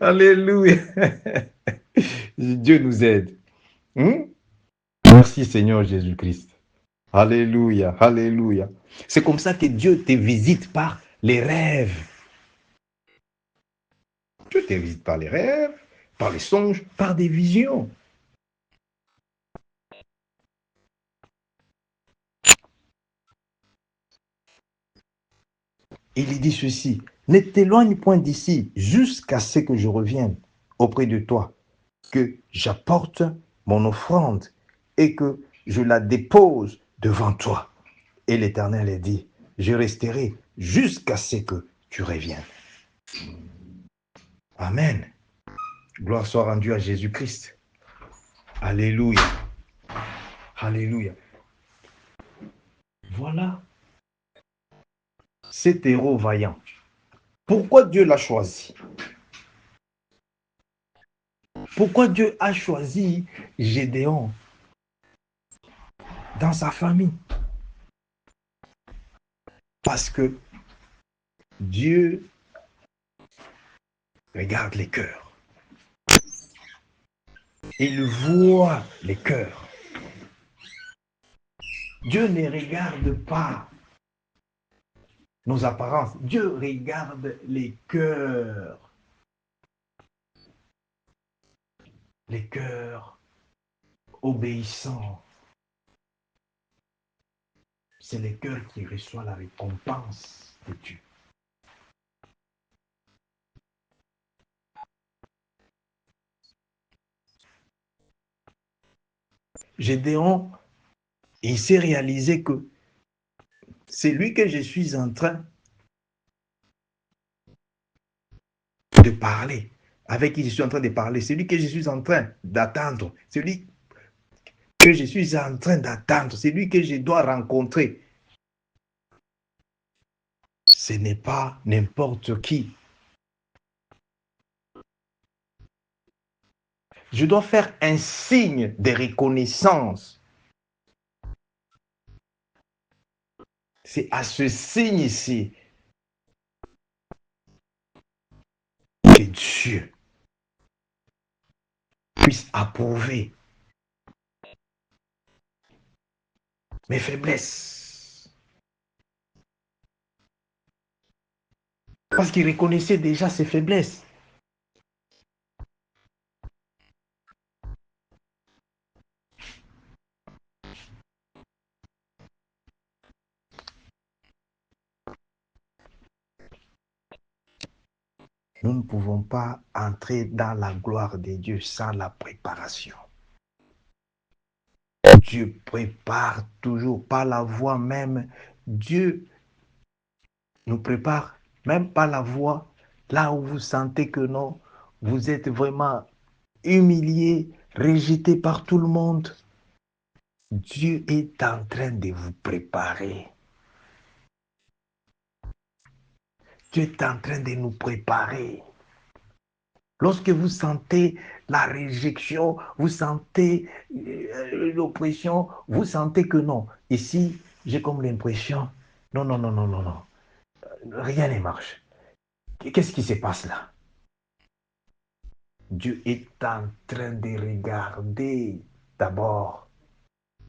Alléluia. Dieu nous aide. Merci Seigneur Jésus-Christ. Alléluia, alléluia. C'est comme ça que Dieu te visite par les rêves. Dieu te visite par les rêves, par les songes, par des visions. Il dit ceci, ne t'éloigne point d'ici jusqu'à ce que je revienne auprès de toi, que j'apporte mon offrande et que je la dépose devant toi. Et l'Éternel a dit, je resterai jusqu'à ce que tu reviennes. Amen. Gloire soit rendue à Jésus-Christ. Alléluia. Alléluia. Voilà cet héros vaillant. Pourquoi Dieu l'a choisi? Pourquoi Dieu a choisi Gédéon dans sa famille? Parce que Dieu regarde les cœurs. Il voit les cœurs. Dieu ne regarde pas nos apparences. Dieu regarde les cœurs. Les cœurs obéissants. C'est les cœurs qui reçoivent la récompense de Dieu. Gédéon, il s'est réalisé que c'est lui que je suis en train de parler, avec qui je suis en train de parler, c'est lui que je suis en train d'attendre, c'est lui que je suis en train d'attendre, c'est lui que je dois rencontrer. Ce n'est pas n'importe qui. Je dois faire un signe de reconnaissance. C'est à ce signe-ci que Dieu puisse approuver mes faiblesses. Parce qu'il reconnaissait déjà ses faiblesses. Nous ne pouvons pas entrer dans la gloire de Dieu sans la préparation. Dieu prépare toujours par la voie même. Dieu nous prépare même par la voie là où vous sentez que non, vous êtes vraiment humilié, rejeté par tout le monde. Dieu est en train de vous préparer. Dieu est en train de nous préparer. Lorsque vous sentez la réjection, vous sentez l'oppression, vous sentez que non. Ici, j'ai comme l'impression, non, non, non, non, non, non. Rien ne marche. Qu'est-ce qui se passe là? Dieu est en train de regarder d'abord,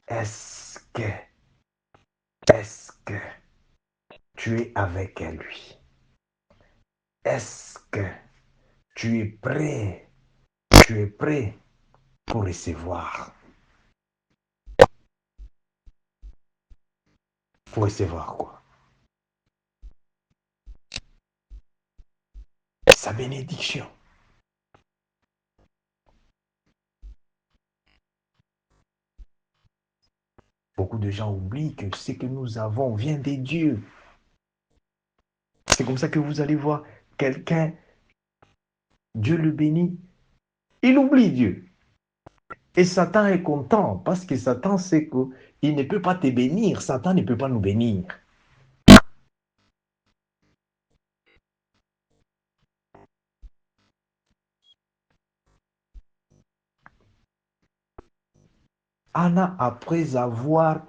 est-ce que tu es avec lui? Est-ce que tu es prêt? Tu es prêt pour recevoir? Pour recevoir quoi? Sa bénédiction. Beaucoup de gens oublient que ce que nous avons vient de Dieu. C'est comme ça que vous allez voir quelqu'un, Dieu le bénit, il oublie Dieu. Et Satan est content parce que Satan sait qu'il ne peut pas te bénir. Satan ne peut pas nous bénir. Anna, après avoir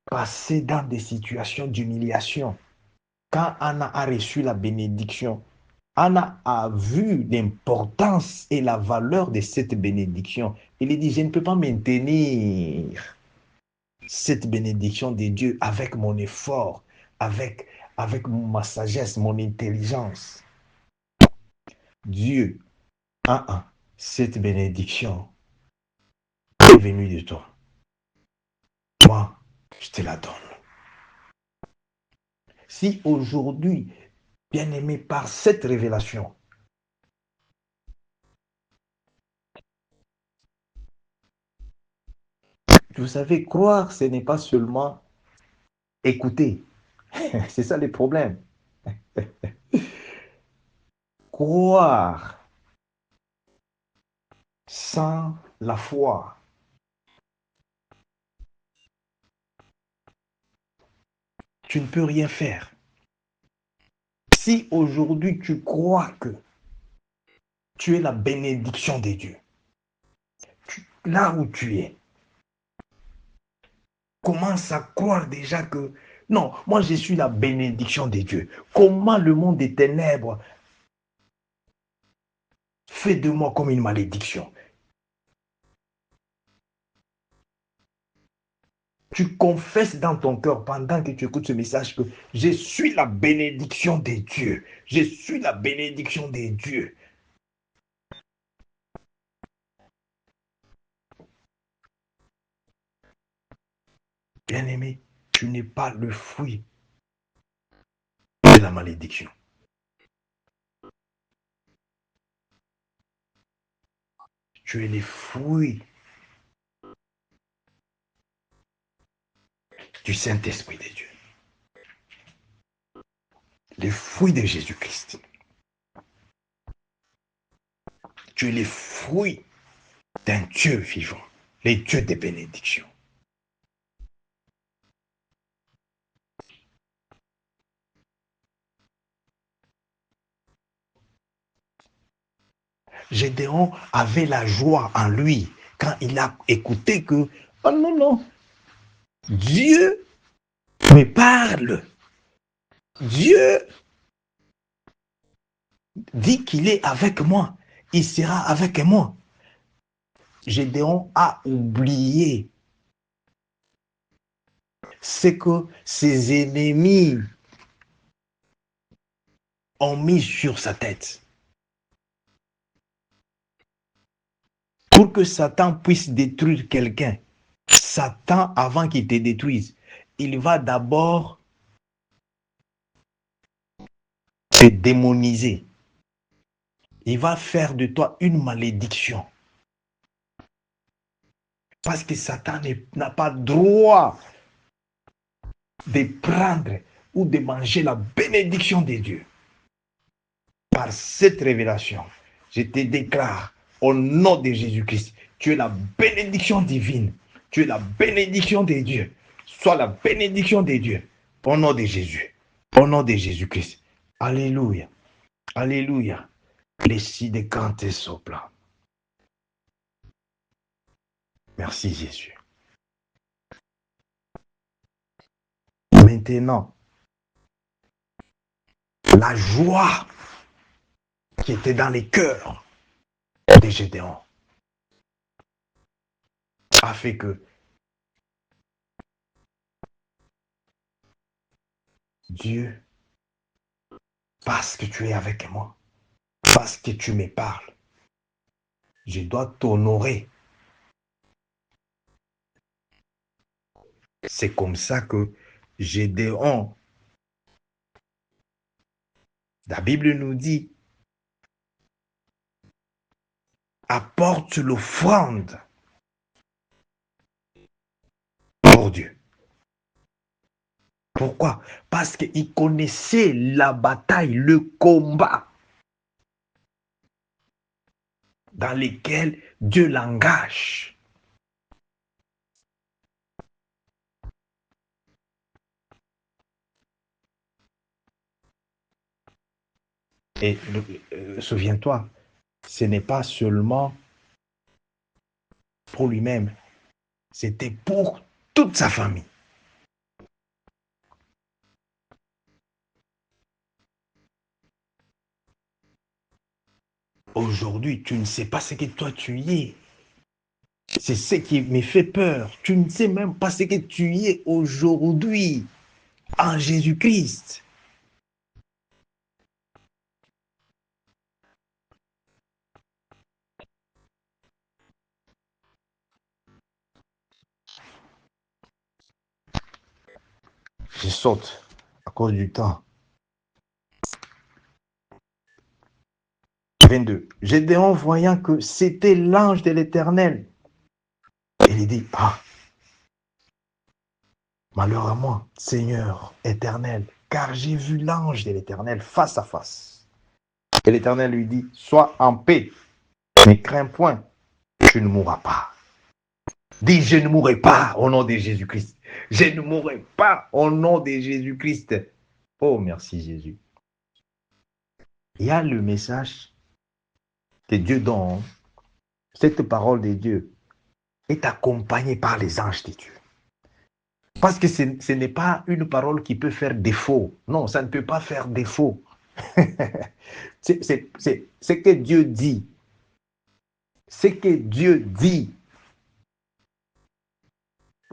passé dans des situations d'humiliation, quand Anna a reçu la bénédiction, Anna a vu l'importance et la valeur de cette bénédiction. Il dit, je ne peux pas maintenir cette bénédiction de Dieu avec mon effort, avec ma sagesse, mon intelligence. Dieu, cette bénédiction est venue de toi. Moi, je te la donne. Si aujourd'hui, bien-aimé, par cette révélation, vous savez, croire, ce n'est pas seulement écouter. C'est ça le problème. Croire sans la foi, tu ne peux rien faire. Si aujourd'hui tu crois que tu es la bénédiction de Dieu, là où tu es, commence à croire déjà que non, moi je suis la bénédiction de Dieu. Comment le monde des ténèbres fait de moi comme une malédiction? Tu confesses dans ton cœur pendant que tu écoutes ce message que je suis la bénédiction de Dieu. Je suis la bénédiction de Dieu. Bien-aimé, tu n'es pas le fruit de la malédiction. Tu es les fruits du Saint-Esprit de Dieu. Les fruits de Jésus-Christ. Tu es les fruits d'un Dieu vivant, les dieux des bénédictions. Gédéon avait la joie en lui quand il a écouté que, oh non, non, Dieu me parle. Dieu dit qu'il est avec moi. Il sera avec moi. Gédéon a oublié ce que ses ennemis ont mis sur sa tête. Pour que Satan puisse détruire quelqu'un, Satan, avant qu'il te détruise, il va d'abord te démoniser. Il va faire de toi une malédiction. Parce que Satan n'a pas droit de prendre ou de manger la bénédiction de Dieu. Par cette révélation, je te déclare au nom de Jésus-Christ, tu es la bénédiction divine. Tu es la bénédiction de Dieu. Sois la bénédiction de Dieu. Au nom de Jésus. Au nom de Jésus-Christ. Alléluia. Alléluia. Les de canter sopla. Merci Jésus. Maintenant, la joie qui était dans les cœurs de Gédéon a fait que Dieu, parce que tu es avec moi, parce que tu me parles, je dois t'honorer. C'est comme ça que Gédéon, la Bible nous dit, apporte l'offrande pour Dieu. Pourquoi? Parce qu'il connaissait la bataille, le combat dans lequel Dieu l'engage. Et souviens-toi, ce n'est pas seulement pour lui-même, c'était pour toute sa famille. Aujourd'hui, tu ne sais pas ce que toi tu y es. C'est ce qui me fait peur. Tu ne sais même pas ce que tu y es aujourd'hui en Jésus-Christ. Je saute à cause du temps. 22. Gédéon, voyant que c'était l'ange de l'Éternel, il dit, ah, malheur à moi, Seigneur éternel, car j'ai vu l'ange de l'Éternel face à face. Et l'Éternel lui dit, sois en paix, ne crains point, tu ne mourras pas. Dis, je ne mourrai pas au nom de Jésus-Christ. Je ne mourrai pas au nom de Jésus-Christ. Oh, merci Jésus. Il y a le message que Dieu donne. Cette parole de Dieu est accompagnée par les anges de Dieu. Parce que ce n'est pas une parole qui peut faire défaut. Non, ça ne peut pas faire défaut. C'est ce que Dieu dit. Ce que Dieu dit.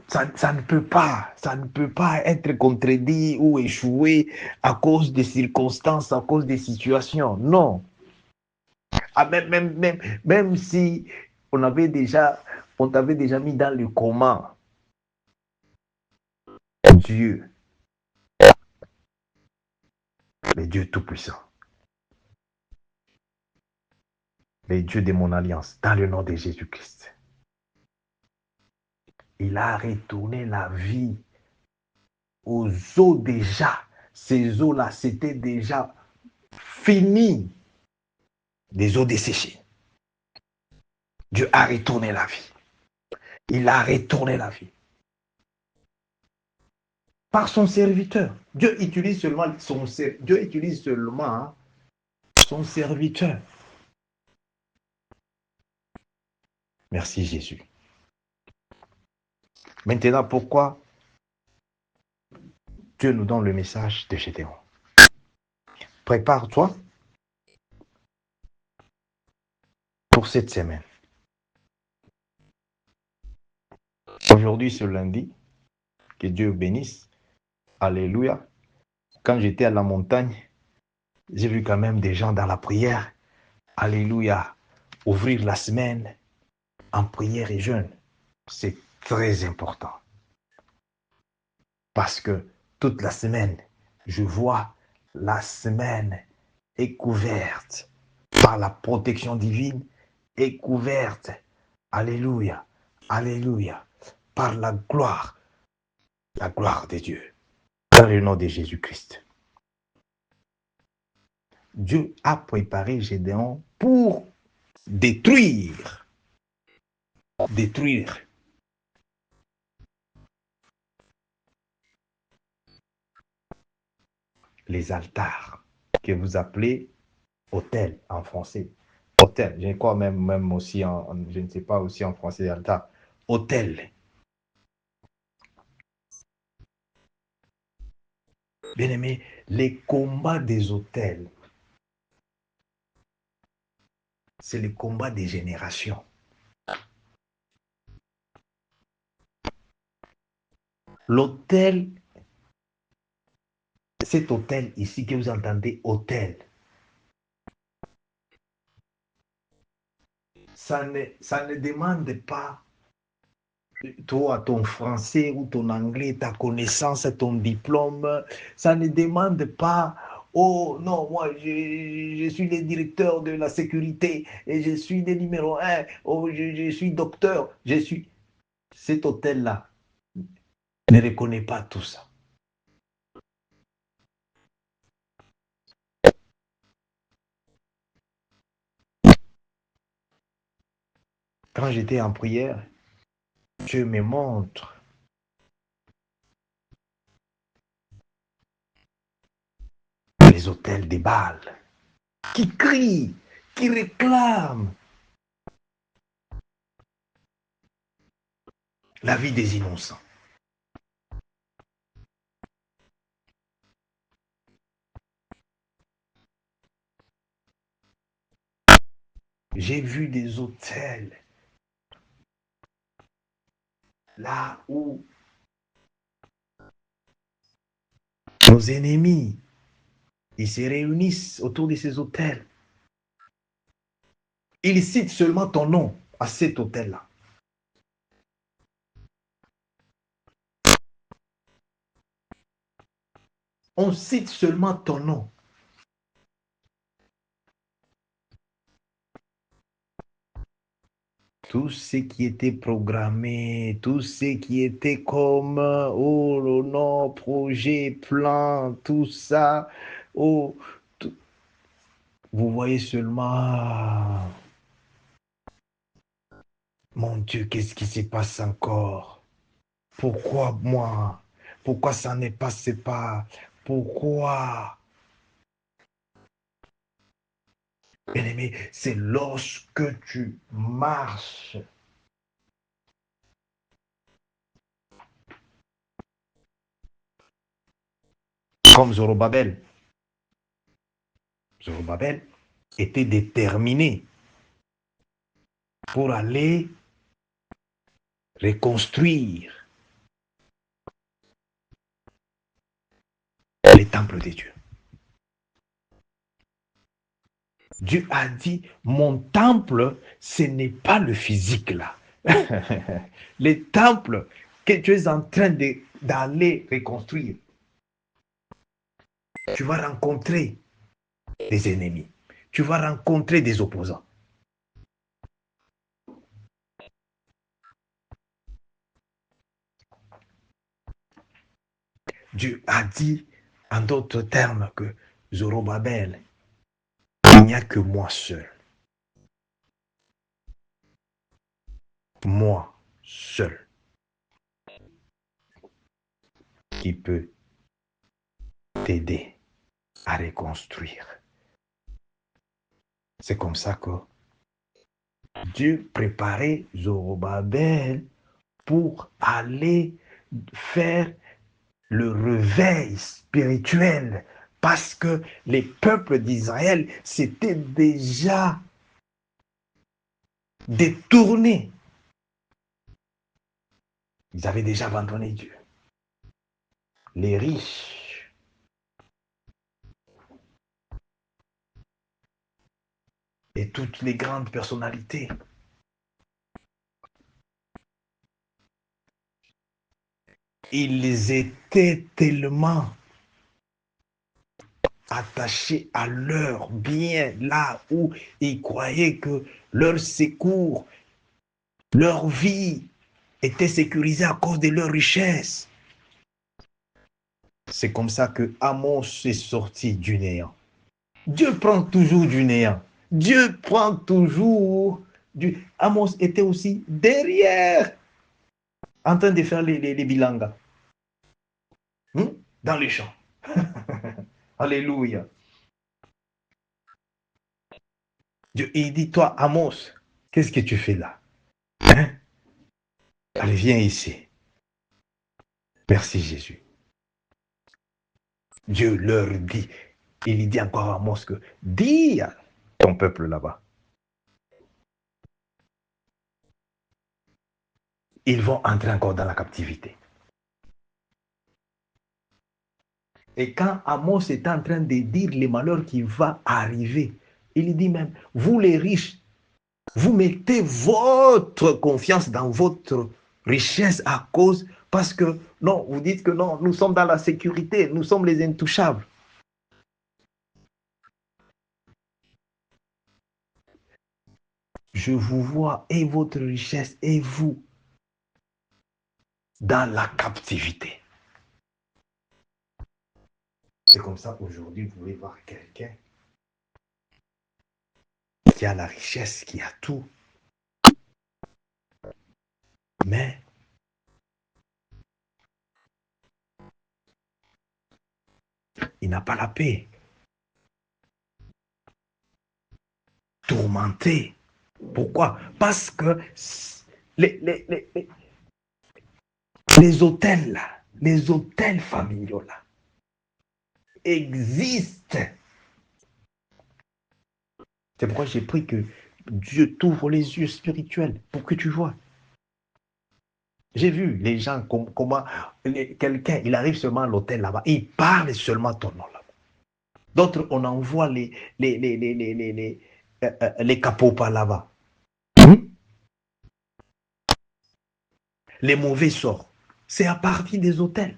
Ça ne peut pas être contredit ou échoué à cause des circonstances, à cause des situations. Non. Ah, même si on t'avait déjà mis dans le coma, Dieu, le Dieu Tout-Puissant, les dieux de mon alliance, dans le nom de Jésus-Christ. Il a retourné la vie aux eaux déjà. Ces eaux-là, c'était déjà fini. Des eaux desséchées. Dieu a retourné la vie. Il a retourné la vie. Par son serviteur. Dieu utilise seulement son serviteur. Merci Jésus. Maintenant, pourquoi Dieu nous donne le message de Gédéon? Prépare-toi pour cette semaine. Aujourd'hui, ce lundi, que Dieu bénisse. Alléluia. Quand j'étais à la montagne, j'ai vu quand même des gens dans la prière. Alléluia. Ouvrir la semaine en prière et jeûne. C'est très important. Parce que toute la semaine, je vois la semaine est couverte par la protection divine, est couverte, alléluia, alléluia, par la gloire de Dieu, dans le nom de Jésus-Christ. Dieu a préparé Gédéon pour détruire les altars que vous appelez hôtels en français. Hôtel, je crois même aussi je ne sais pas aussi en français altar. Hôtel. Bien aimé, les combats des hôtels, c'est le combat des générations. L'hôtel, cet hôtel ici que vous entendez, hôtel, ça ne demande pas toi, ton français ou ton anglais, ta connaissance, ton diplôme, ça ne demande pas, oh non, moi je suis le directeur de la sécurité et je suis le numéro 1, oh je suis docteur, je suis... Cet hôtel-là ne reconnaît pas tout ça. Quand j'étais en prière, Dieu me montre les hôtels des Baals qui crient, qui réclament la vie des innocents. J'ai vu des hôtels là où nos ennemis, ils se réunissent autour de ces hôtels. Ils citent seulement ton nom à cet hôtel-là. On cite seulement ton nom. Tout ce qui était programmé, tout ce qui était comme, oh non, projet, plan, tout ça, oh, tout. Vous voyez seulement, mon Dieu, qu'est-ce qui se passe encore? Pourquoi moi? Pourquoi ça ne passe pas? Pourquoi? Bien-aimé, c'est lorsque tu marches comme Zorobabel. Zorobabel était déterminé pour aller reconstruire les temples de Dieu. Dieu a dit, mon temple, ce n'est pas le physique là. Les temples que tu es en train d'aller reconstruire, tu vas rencontrer des ennemis. Tu vas rencontrer des opposants. Dieu a dit, en d'autres termes, que Zorobabel, il n'y a que moi seul. Moi seul qui peut t'aider à reconstruire. C'est comme ça que Dieu préparait Zorobabel pour aller faire le réveil spirituel parce que les peuples d'Israël s'étaient déjà détournés. Ils avaient déjà abandonné Dieu. Les riches, et toutes les grandes personnalités, ils étaient tellement attachés à leur bien, là où ils croyaient que leur secours, leur vie était sécurisée à cause de leur richesse. C'est comme ça que Amos est sorti du néant. Dieu prend toujours du néant. Dieu prend toujours du... Amos était aussi derrière, en train de faire les bilangas. Dans les champs. Alléluia. Dieu, il dit, toi, Amos, qu'est-ce que tu fais là? Allez, viens ici. Merci Jésus. Dieu leur dit, il dit encore à Amos que, dis à ton peuple là-bas, ils vont entrer encore dans la captivité. Et quand Amos est en train de dire les malheurs qui vont arriver, il dit même, vous les riches, vous mettez votre confiance dans votre richesse à cause, parce que non, vous dites que non, nous sommes dans la sécurité, nous sommes les intouchables. Je vous vois et votre richesse et vous dans la captivité. C'est comme ça aujourd'hui, vous pouvez voir quelqu'un qui a la richesse, qui a tout, mais il n'a pas la paix. Tourmenté. Pourquoi? Parce que les hôtels là, les hôtels familiaux là, existent. C'est pourquoi j'ai pris que Dieu t'ouvre les yeux spirituels pour que tu vois. J'ai vu les gens, comment quelqu'un, il arrive seulement à l'hôtel là-bas, il parle seulement ton nom là-bas. D'autres, on envoie les capots par là-bas. Les mauvais sorts. C'est à partir des hôtels.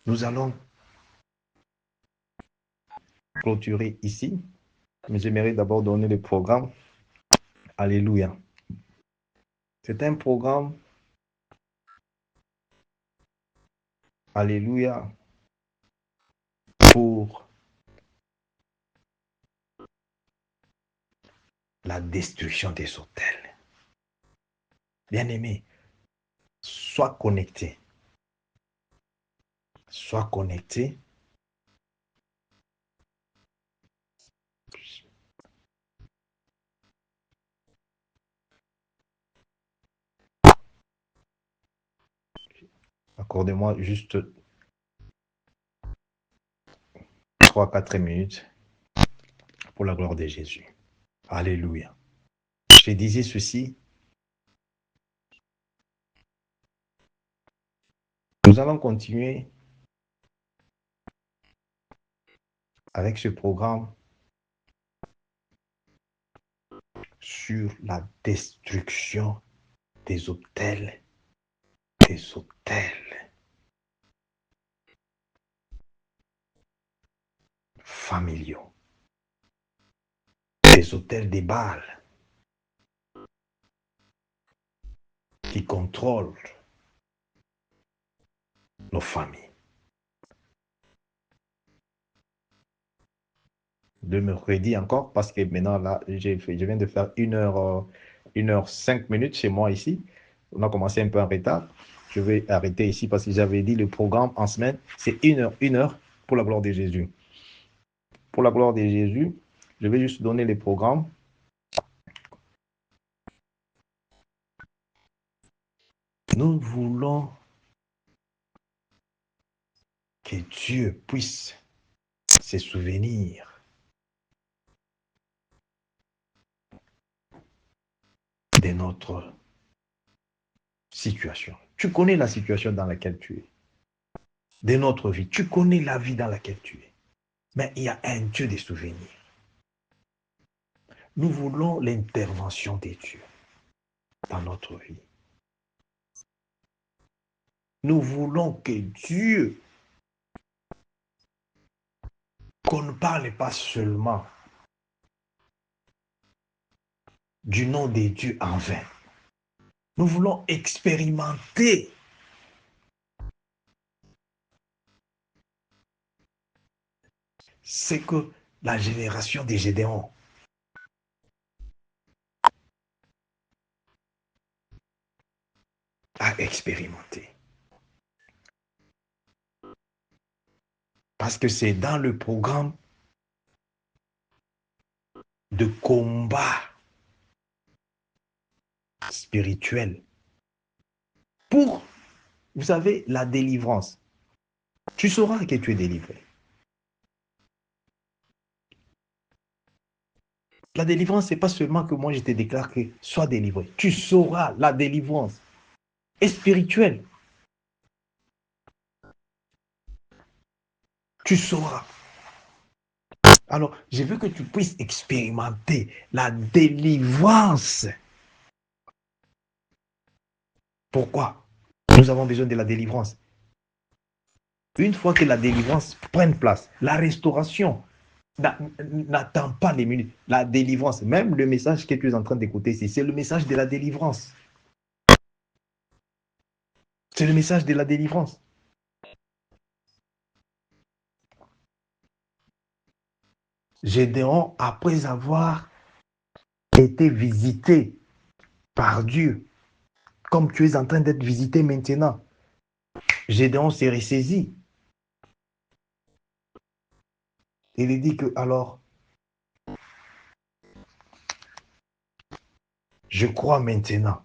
Nous allons clôturer ici. Mais j'aimerais d'abord donner le programme. Alléluia. C'est un programme. Alléluia. Pour la destruction des hôtels. Bien-aimé, sois connecté. Sois connecté. Accordez-moi juste 3-4 minutes pour la gloire de Jésus. Alléluia. Je disais ceci. Nous allons continuer avec ce programme sur la destruction des hôtels. Des hôtels familiaux. Des hôtels des Baals qui contrôlent nos familles. De mercredi encore, parce que maintenant, là, je viens de faire 1h05 chez moi ici. On a commencé un peu en retard. Je vais arrêter ici parce que j'avais dit le programme en semaine, c'est 1 heure pour la gloire de Jésus. Pour la gloire de Jésus, je vais juste donner les programmes. Nous voulons que Dieu puisse se souvenir de notre situation. Tu connais la situation dans laquelle tu es. De notre vie. Tu connais la vie dans laquelle tu es. Mais il y a un Dieu des souvenirs. Nous voulons l'intervention des dieux dans notre vie. Nous voulons que Dieu, qu'on ne parle pas seulement du nom des dieux en vain. Nous voulons expérimenter ce que la génération des Gédéons a expérimenté. Parce que c'est dans le programme de combat spirituel pour, vous savez, la délivrance. Tu sauras que tu es délivré. La délivrance, ce n'est pas seulement que moi je te déclare que sois délivré. Tu sauras la délivrance est spirituelle. Tu sauras. Alors, je veux que tu puisses expérimenter la délivrance. Pourquoi? Nous avons besoin de la délivrance. Une fois que la délivrance prenne place, la restauration n'attend pas les minutes. La délivrance, même le message que tu es en train d'écouter ici, c'est le message de la délivrance. C'est le message de la délivrance. Gédéon, après avoir été visité par Dieu, comme tu es en train d'être visité maintenant, Gédéon s'est ressaisi. Il dit que, alors, je crois maintenant,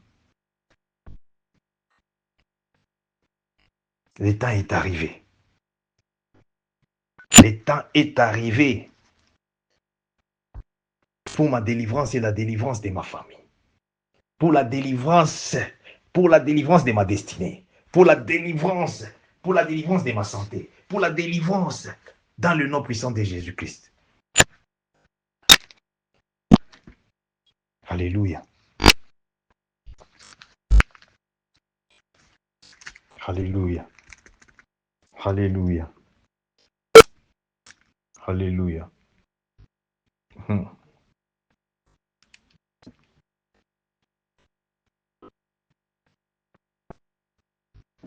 le temps est arrivé. Le temps est arrivé pour ma délivrance et la délivrance de ma famille. Pour la délivrance de ma destinée. Pour la délivrance de ma santé. Pour la délivrance dans le nom puissant de Jésus-Christ. Alléluia. Alléluia. Alléluia. Alléluia.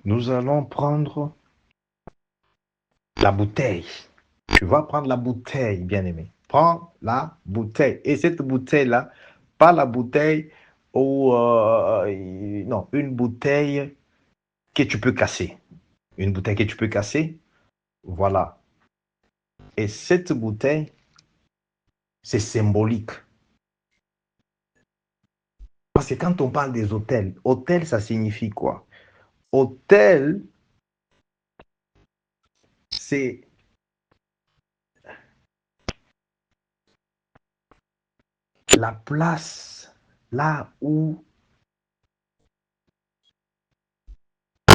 Nous allons prendre la bouteille. Tu vas prendre la bouteille, bien-aimé. Prends la bouteille. Et cette bouteille-là, pas la bouteille ou non, une bouteille que tu peux casser. Une bouteille que tu peux casser. Voilà. Et cette bouteille, c'est symbolique. Parce que quand on parle des hôtels, hôtel, ça signifie quoi? Hôtel, c'est la place là où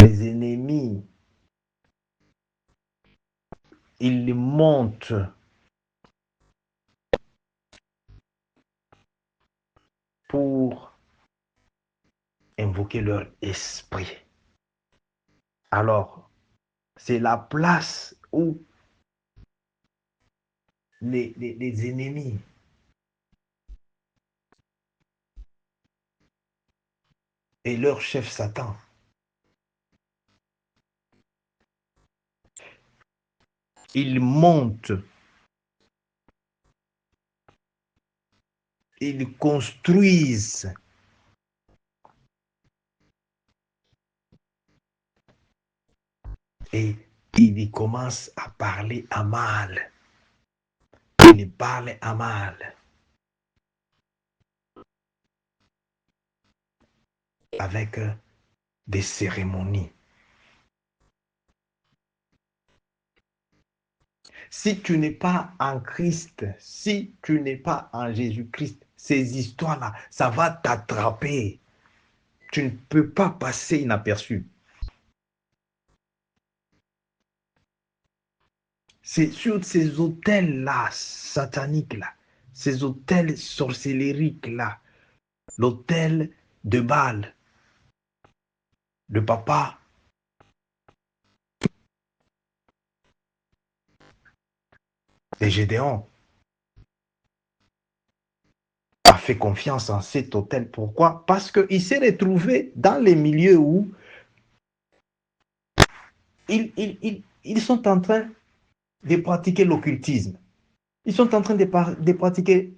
les ennemis, ils montent pour invoquer leur esprit. Alors, c'est la place où les ennemis et leur chef Satan Ils montent. Ils construisent. Et il commence à parler à mal. Il parle à mal. Avec des cérémonies. Si tu n'es pas en Christ, si tu n'es pas en Jésus-Christ, ces histoires-là, ça va t'attraper. Tu ne peux pas passer inaperçu. C'est sur ces hôtels-là, sataniques-là, ces hôtels sorcellériques-là, l'hôtel de Bâle, le papa de Gédéon a fait confiance en cet hôtel. Pourquoi? Parce qu'il s'est retrouvé dans les milieux où ils sont en train de pratiquer l'occultisme. Ils sont en train de pratiquer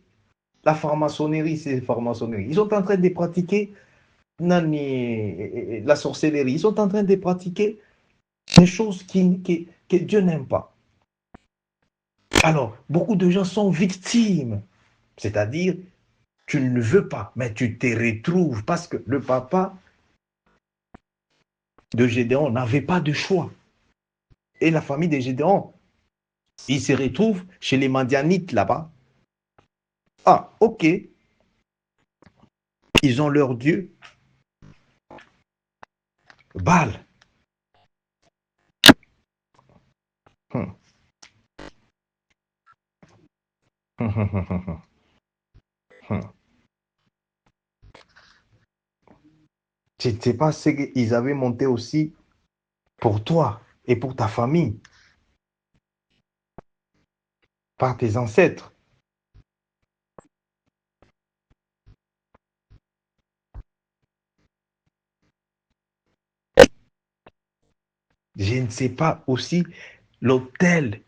la franc-maçonnerie, c'est franc-maçonnerie. Ils sont en train de pratiquer la sorcellerie. Ils sont en train de pratiquer des choses que Dieu n'aime pas. Alors, beaucoup de gens sont victimes. C'est-à-dire, tu ne veux pas, mais tu te retrouves parce que le papa de Gédéon n'avait pas de choix. Et la famille de Gédéon, ils se retrouvent chez les Madianites là-bas. Ah, ok. Ils ont leur Dieu. Baal. Je ne sais pas ce qu'ils avaient monté aussi pour toi et pour ta famille, par tes ancêtres. Je ne sais pas aussi l'hôtel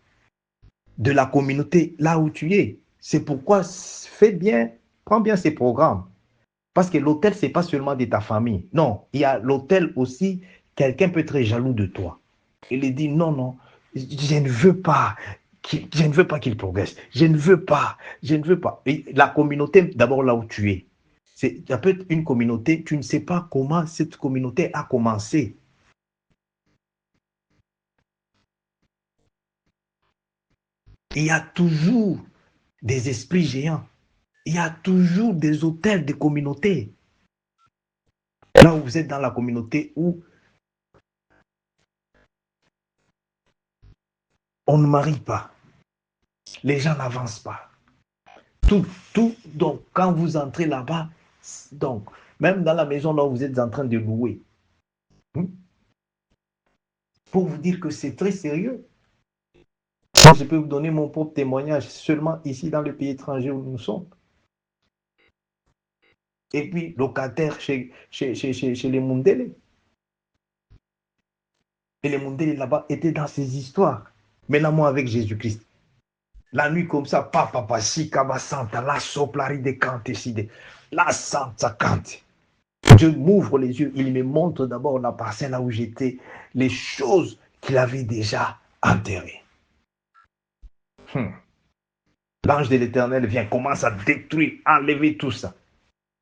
de la communauté là où tu es. C'est pourquoi fais bien, prends bien ces programmes. Parce que l'hôtel, ce n'est pas seulement de ta famille. Non, il y a l'hôtel aussi, quelqu'un peut être jaloux de toi. Il dit non, non, je ne veux pas. Je ne veux pas qu'il progresse. Je ne veux pas. Je ne veux pas. Et la communauté, d'abord là où tu es. Ça peut être une communauté, tu ne sais pas comment cette communauté a commencé. Il y a toujours des esprits géants. Il y a toujours des hôtels de communauté. Là où vous êtes dans la communauté où on ne marie pas, les gens n'avancent pas. Tout, donc quand vous entrez là-bas, donc même dans la maison là où vous êtes en train de louer, pour vous dire que c'est très sérieux. Je peux vous donner mon propre témoignage seulement ici dans le pays étranger où nous sommes. Et puis, locataire chez les Mundele. Et les Mundele là-bas étaient dans ces histoires. Maintenant, moi, avec Jésus-Christ, la nuit comme ça, papa, si, kaba santa, la soplari de cante, la santa cante. Dieu m'ouvre les yeux, il me montre d'abord la parcelle là où j'étais, les choses qu'il avait déjà enterrées. L'ange de l'Éternel vient, commence à détruire, enlever tout ça.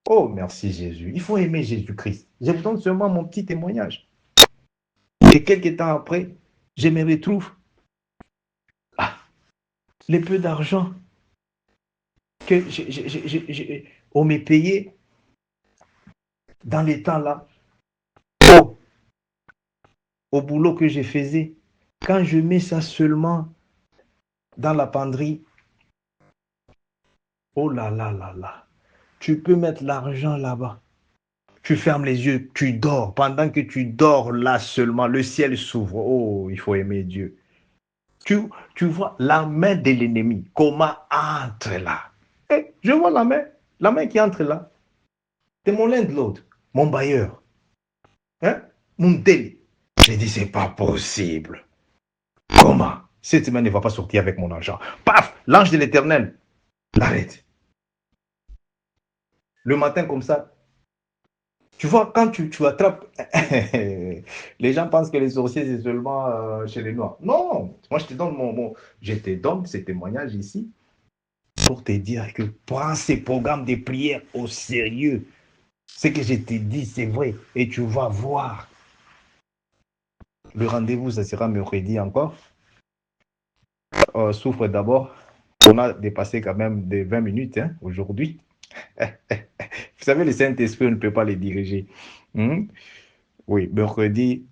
Oh, merci Jésus. Il faut aimer Jésus-Christ. Je vous donne seulement mon petit témoignage. Et quelques temps après, je me retrouve. Ah, les peu d'argent que on m'est payé dans les temps là, au boulot que je faisais, quand je mets ça seulement dans la penderie, oh là là là là, tu peux mettre l'argent là-bas. Tu fermes les yeux, tu dors. Pendant que tu dors là seulement, le ciel s'ouvre. Oh, il faut aimer Dieu. Tu vois la main de l'ennemi, comment entre là. Et je vois la main qui entre là. C'est mon landlord, mon bailleur, hein? Mon télé. J'ai dit, c'est pas possible. Comment? Cette semaine ne va pas sortir avec mon argent. Paf, l'ange de l'Éternel l'arrête. Le matin comme ça, tu vois, quand tu attrapes, les gens pensent que les sorciers, c'est seulement chez les Noirs. Non, moi je te donne ce témoignage ici pour te dire que prends ces programmes de prière au sérieux. Ce que je t'ai dit, c'est vrai. Et tu vas voir. Le rendez-vous, ça sera mercredi encore. Souffre d'abord. On a dépassé quand même des 20 minutes hein, aujourd'hui. Vous savez, le Saint-Esprit, on ne peut pas les diriger. Oui, mercredi,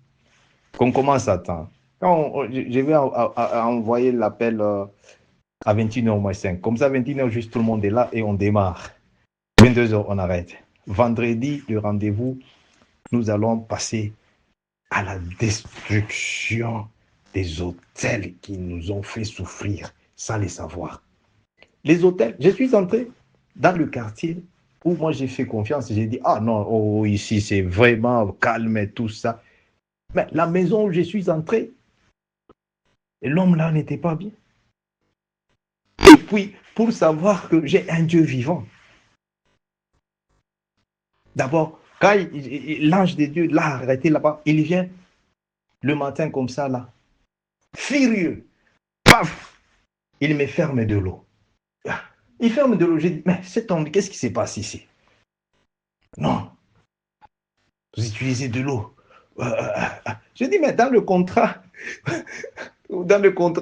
qu'on commence à temps. Je vais envoyer l'appel à 21h-5. Comme ça, 21h, juste tout le monde est là et on démarre. 22h, on arrête. Vendredi, le rendez-vous, nous allons passer à la destruction des hôtels qui nous ont fait souffrir sans les savoir. Les hôtels, je suis entré dans le quartier où moi j'ai fait confiance. J'ai dit, ah non, oh, ici c'est vraiment calme et tout ça. Mais la maison où je suis entré, l'homme là n'était pas bien. Et puis, pour savoir que j'ai un Dieu vivant, d'abord, quand l'ange de Dieu l'a arrêté là-bas, il vient le matin comme ça là, furieux, paf, il me ferme de l'eau. Il ferme de l'eau, j'ai dit, mais cet homme, qu'est-ce qui se passe ici? Non, vous utilisez de l'eau. Je dis, mais dans le contrat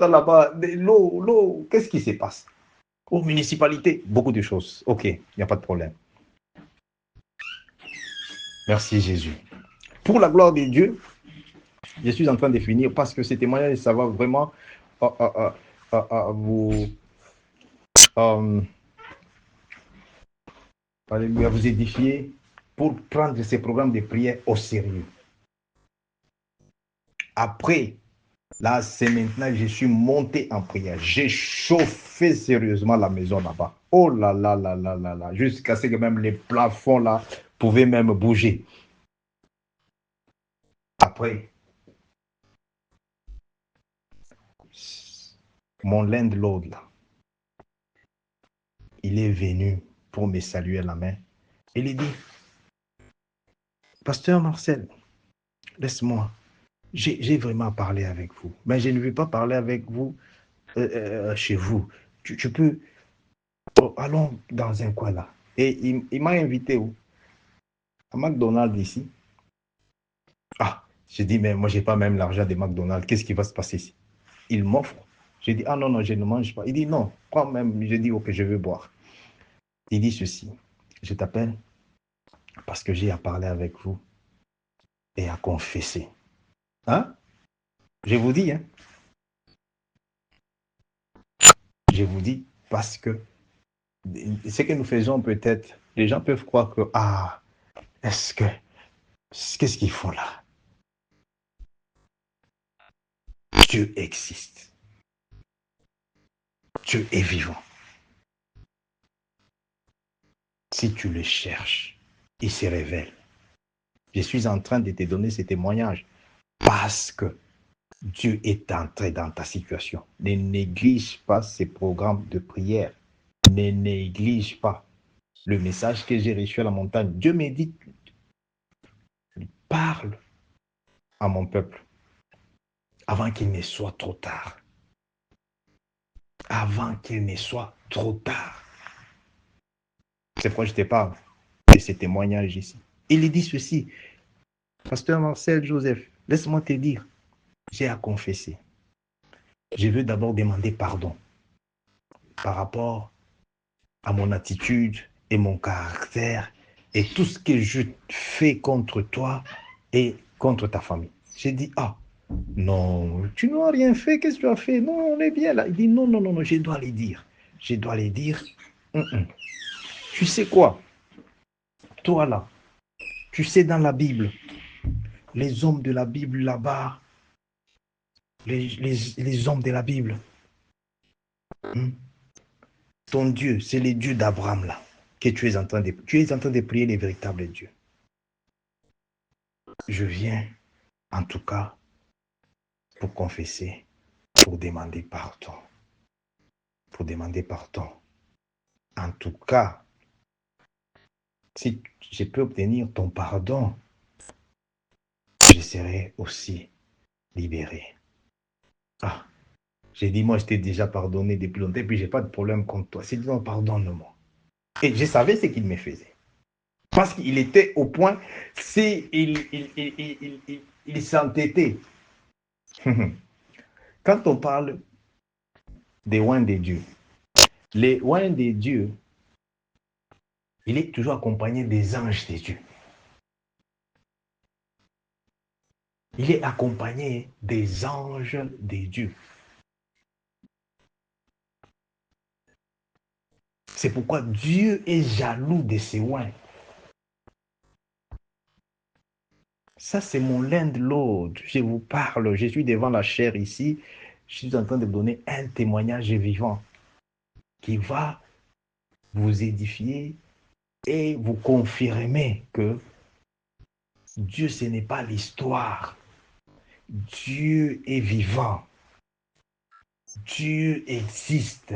là-bas, l'eau, qu'est-ce qui se passe? Aux municipalités, beaucoup de choses. Ok, il n'y a pas de problème. Merci Jésus. Pour la gloire de Dieu, je suis en train de finir parce que ces témoignages, ça va vraiment vous, vous édifier pour prendre ces programmes de prière au sérieux. Après, là, c'est maintenant, je suis monté en prière. J'ai chauffé sérieusement la maison là-bas. Oh là là là là là là, jusqu'à ce que même les plafonds là pouvaient même bouger. Après, mon landlord là, il est venu pour me saluer la main. Il dit, Pasteur Marcel, laisse-moi. J'ai vraiment parlé avec vous, mais je ne veux pas parler avec vous chez vous. Tu peux, allons dans un coin là. Et il m'a invité où? À McDonald's ici. Ah, j'ai dit, mais moi, je n'ai pas même l'argent de McDonald's. Qu'est-ce qui va se passer ici? Il m'offre. J'ai dit, ah non, non, je ne mange pas. Il dit, non, prends même. J'ai dit, ok, je veux boire. Il dit ceci, je t'appelle parce que j'ai à parler avec vous et à confesser. Hein? Je vous dis, hein? Je vous dis parce que ce que nous faisons peut-être, les gens peuvent croire que, ah, qu'est-ce qu'ils font là? Dieu existe. Dieu est vivant. Si tu le cherches, il se révèle. Je suis en train de te donner ce témoignage parce que Dieu est entré dans ta situation. Ne néglige pas ces programmes de prière. Ne néglige pas le message que j'ai reçu à la montagne. Dieu me dit, parle à mon peuple avant qu'il ne soit trop tard. Avant qu'il ne soit trop tard. C'est pourquoi je te parle de ces témoignages ici. Il dit ceci, Pasteur Marcel Joseph, laisse-moi te dire, j'ai à confesser. Je veux d'abord demander pardon par rapport à mon attitude et mon caractère et tout ce que je fais contre toi et contre ta famille. J'ai dit, ah, non, tu n'as rien fait, qu'est-ce que tu as fait? Non, on est bien là. Il dit, non, non, non, non, je dois les dire. Je dois les dire. Tu sais quoi? Toi là, tu sais dans la Bible, les hommes de la Bible là-bas, les hommes de la Bible, ton Dieu, c'est le Dieu d'Abraham là, que tu es en train de prier les véritables dieux. Je viens, en tout cas, pour confesser pour demander pardon. Pour demander pardon. En tout cas, si je peux obtenir ton pardon, je serai aussi libéré. Ah, j'ai dit, moi, je t'ai déjà pardonné depuis longtemps, et puis je n'ai pas de problème contre toi. C'est dit, non, pardonne-moi. Et je savais ce qu'il me faisait. Parce qu'il était au point, si il s'entêtait. Quand on parle des oins de Dieu, les oins de Dieu, il est toujours accompagné des anges de Dieu. Il est accompagné des anges de Dieu. C'est pourquoi Dieu est jaloux de ses oins. Ça, c'est mon landlord. Je vous parle. Je suis devant la chair ici. Je suis en train de vous donner un témoignage vivant qui va vous édifier et vous confirmer que Dieu, ce n'est pas l'histoire. Dieu est vivant. Dieu existe.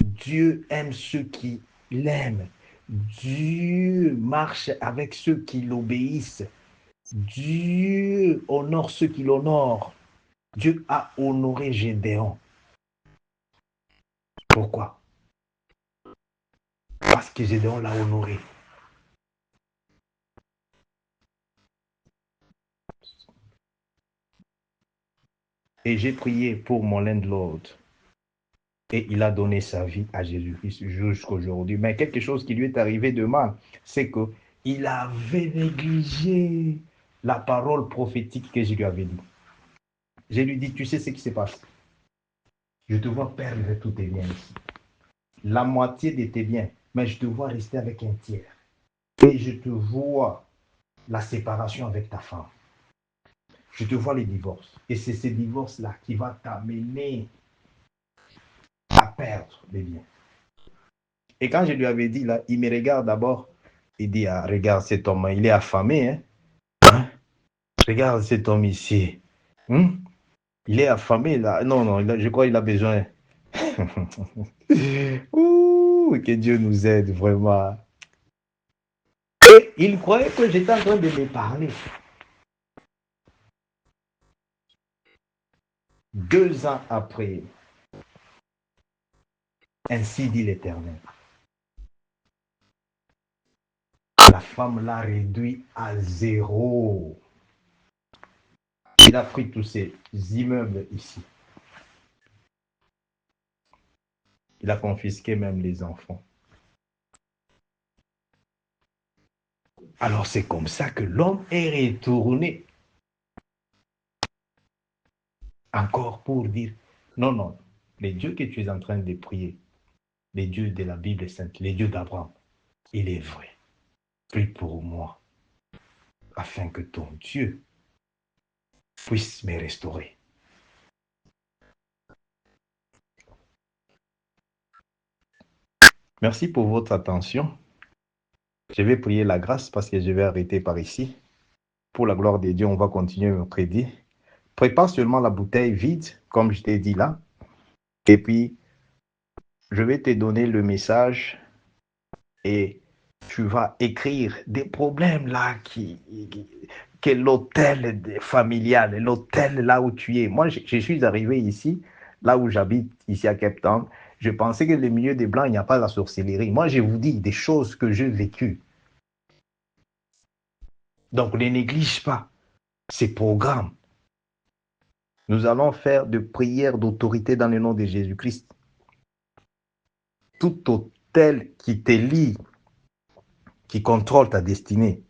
Dieu aime ceux qui l'aiment. Dieu marche avec ceux qui l'obéissent. Dieu honore ceux qui l'honorent. Dieu a honoré Gédéon. Pourquoi? Parce que Gédéon l'a honoré. Et j'ai prié pour mon landlord. Et il a donné sa vie à Jésus-Christ jusqu'à aujourd'hui. Mais quelque chose qui lui est arrivé de mal, c'est qu'il avait négligé la parole prophétique que je lui avais dit. Je lui dis, tu sais ce qui se passe? Je te vois perdre tous tes biens ici. La moitié de tes biens, mais je te vois rester avec un tiers. Et je te vois la séparation avec ta femme. Je te vois les divorces. Et c'est ces divorces-là qui vont t'amener à perdre les biens. Et quand je lui avais dit, là, il me regarde d'abord. Il dit, ah, regarde cet homme, il est affamé. Hein? Regarde cet homme ici. Il est affamé, là. Non, je crois qu'il a besoin. Ouh, que Dieu nous aide, vraiment. Et il croyait que j'étais en train de me parler. 2 ans après, ainsi dit l'Éternel, la femme l'a réduit à 0. Il a pris tous ces immeubles ici. Il a confisqué même les enfants. Alors c'est comme ça que l'homme est retourné encore pour dire, non, les dieux que tu es en train de prier, les dieux de la Bible sainte, les dieux d'Abraham, il est vrai. Prie pour moi, afin que ton Dieu puisse me restaurer. Merci pour votre attention. Je vais prier la grâce parce que je vais arrêter par ici. Pour la gloire de Dieu, on va continuer à prédier. Prépare seulement la bouteille vide, comme je t'ai dit là. Et puis, je vais te donner le message et tu vas écrire des problèmes là que l'hôtel familial, l'hôtel là où tu es. Moi, je suis arrivé ici, là où j'habite, ici à Cape Town. Je pensais que le milieu des Blancs, il n'y a pas la sorcellerie. Moi, je vous dis des choses que j'ai vécues. Donc, ne néglige pas ces programmes. Nous allons faire de prières d'autorité dans le nom de Jésus-Christ. Tout hôtel qui te lie, qui contrôle ta destinée,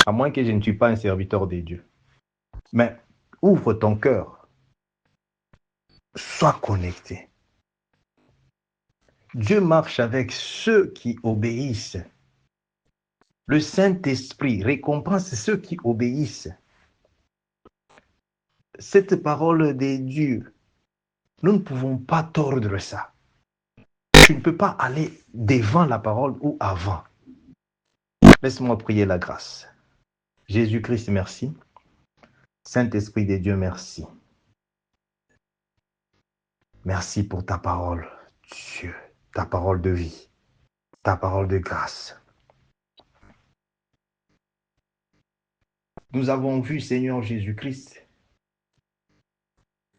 à moins que je ne suis pas un serviteur de Dieu. Mais ouvre ton cœur, sois connecté. Dieu marche avec ceux qui obéissent. Le Saint-Esprit récompense ceux qui obéissent. Cette parole de Dieu, nous ne pouvons pas tordre ça. Tu ne peux pas aller devant la parole ou avant. Laisse-moi prier la grâce. Jésus-Christ, merci. Saint-Esprit de Dieu, merci. Merci pour ta parole, Dieu, ta parole de vie, ta parole de grâce. Nous avons vu, Seigneur Jésus-Christ,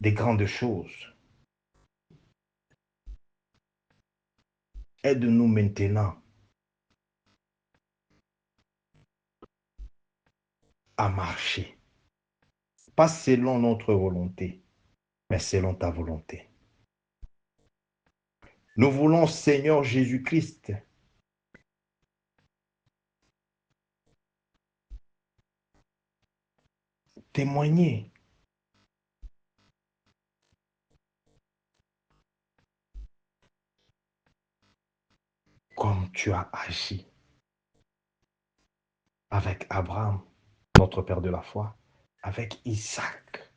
des grandes choses. Aide-nous maintenant à marcher, pas selon notre volonté, mais selon ta volonté. Nous voulons, Seigneur Jésus-Christ, témoigner comme tu as agi avec Abraham, notre père de la foi, avec Isaac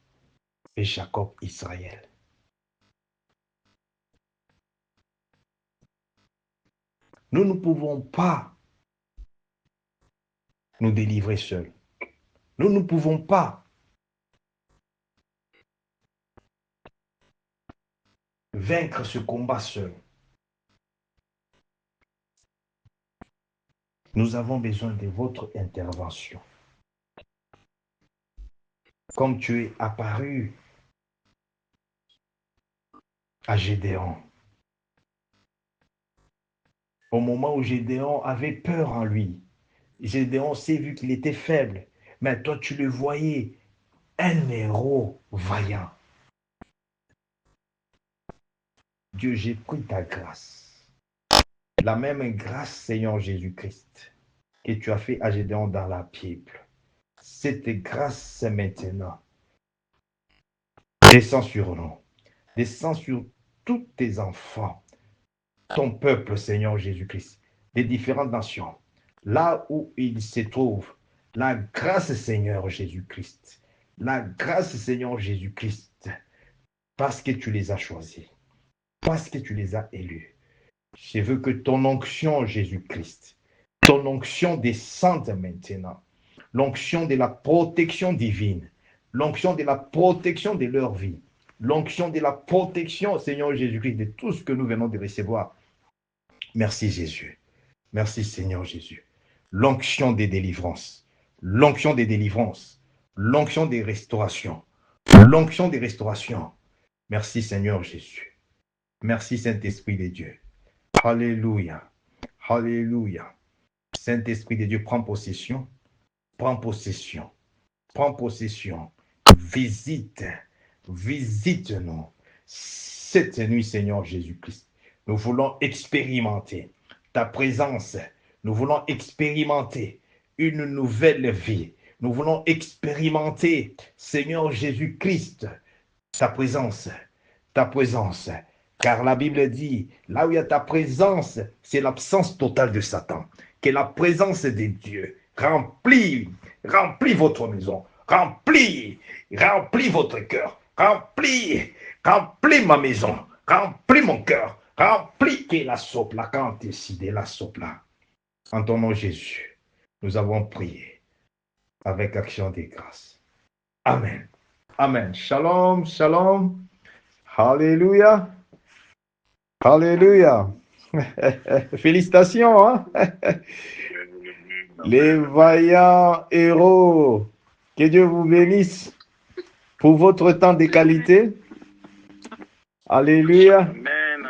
et Jacob, Israël. Nous ne pouvons pas nous délivrer seuls. Nous ne pouvons pas vaincre ce combat seul. Nous avons besoin de votre intervention. Comme tu es apparu à Gédéon, au moment où Gédéon avait peur en lui. Gédéon s'est vu qu'il était faible, mais toi tu le voyais, un héros vaillant. Dieu, j'ai pris ta grâce. La même grâce, Seigneur Jésus-Christ, que tu as fait à Gédéon dans la Bible. Cette grâce maintenant descend sur nous, descend sur tous tes enfants, ton peuple, Seigneur Jésus-Christ, des différentes nations, là où ils se trouvent. La grâce, Seigneur Jésus-Christ, la grâce, Seigneur Jésus-Christ, parce que tu les as choisis, parce que tu les as élus. Je veux que ton onction, Jésus-Christ, ton onction descende maintenant. L'onction de la protection divine, l'onction de la protection de leur vie, l'onction de la protection, Seigneur Jésus-Christ, de tout ce que nous venons de recevoir. Merci Jésus. Merci Seigneur Jésus. L'onction des délivrances, l'onction des délivrances, l'onction des restaurations, l'onction des restaurations. Merci Seigneur Jésus. Merci Saint-Esprit de Dieu. Alléluia. Alléluia. Saint-Esprit de Dieu, prends possession. Prends possession. Prends possession. Visite. Visite-nous. Cette nuit, Seigneur Jésus-Christ, nous voulons expérimenter ta présence. Nous voulons expérimenter une nouvelle vie. Nous voulons expérimenter, Seigneur Jésus-Christ, ta présence. Ta présence. Car la Bible dit, là où il y a ta présence, c'est l'absence totale de Satan. Que la présence de Dieu remplit votre maison, remplit votre cœur, remplit ma maison, remplit mon cœur, remplit que la sopla, quand décidé la sopla. En ton nom Jésus, nous avons prié avec action de grâce. Amen. Amen. Shalom, shalom. Alléluia. Alléluia. Félicitations, hein? Les vaillants héros. Que Dieu vous bénisse pour votre temps de qualité. Alléluia. Amen,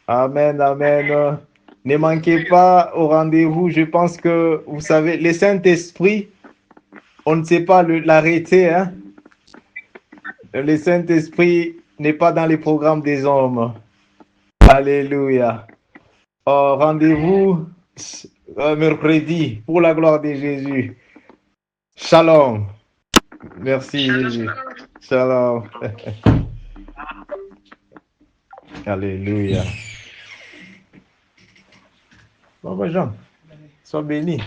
amen. Amen, amen. Ne manquez pas au rendez-vous. Je pense que, vous savez, le Saint-Esprit, on ne sait pas l'arrêter, hein? Le Saint-Esprit n'est pas dans les programmes des hommes. Alléluia. Rendez-vous mercredi pour la gloire de Jésus. Shalom. Merci Jésus. Shalom. Alléluia. Bon, Jean, sois béni.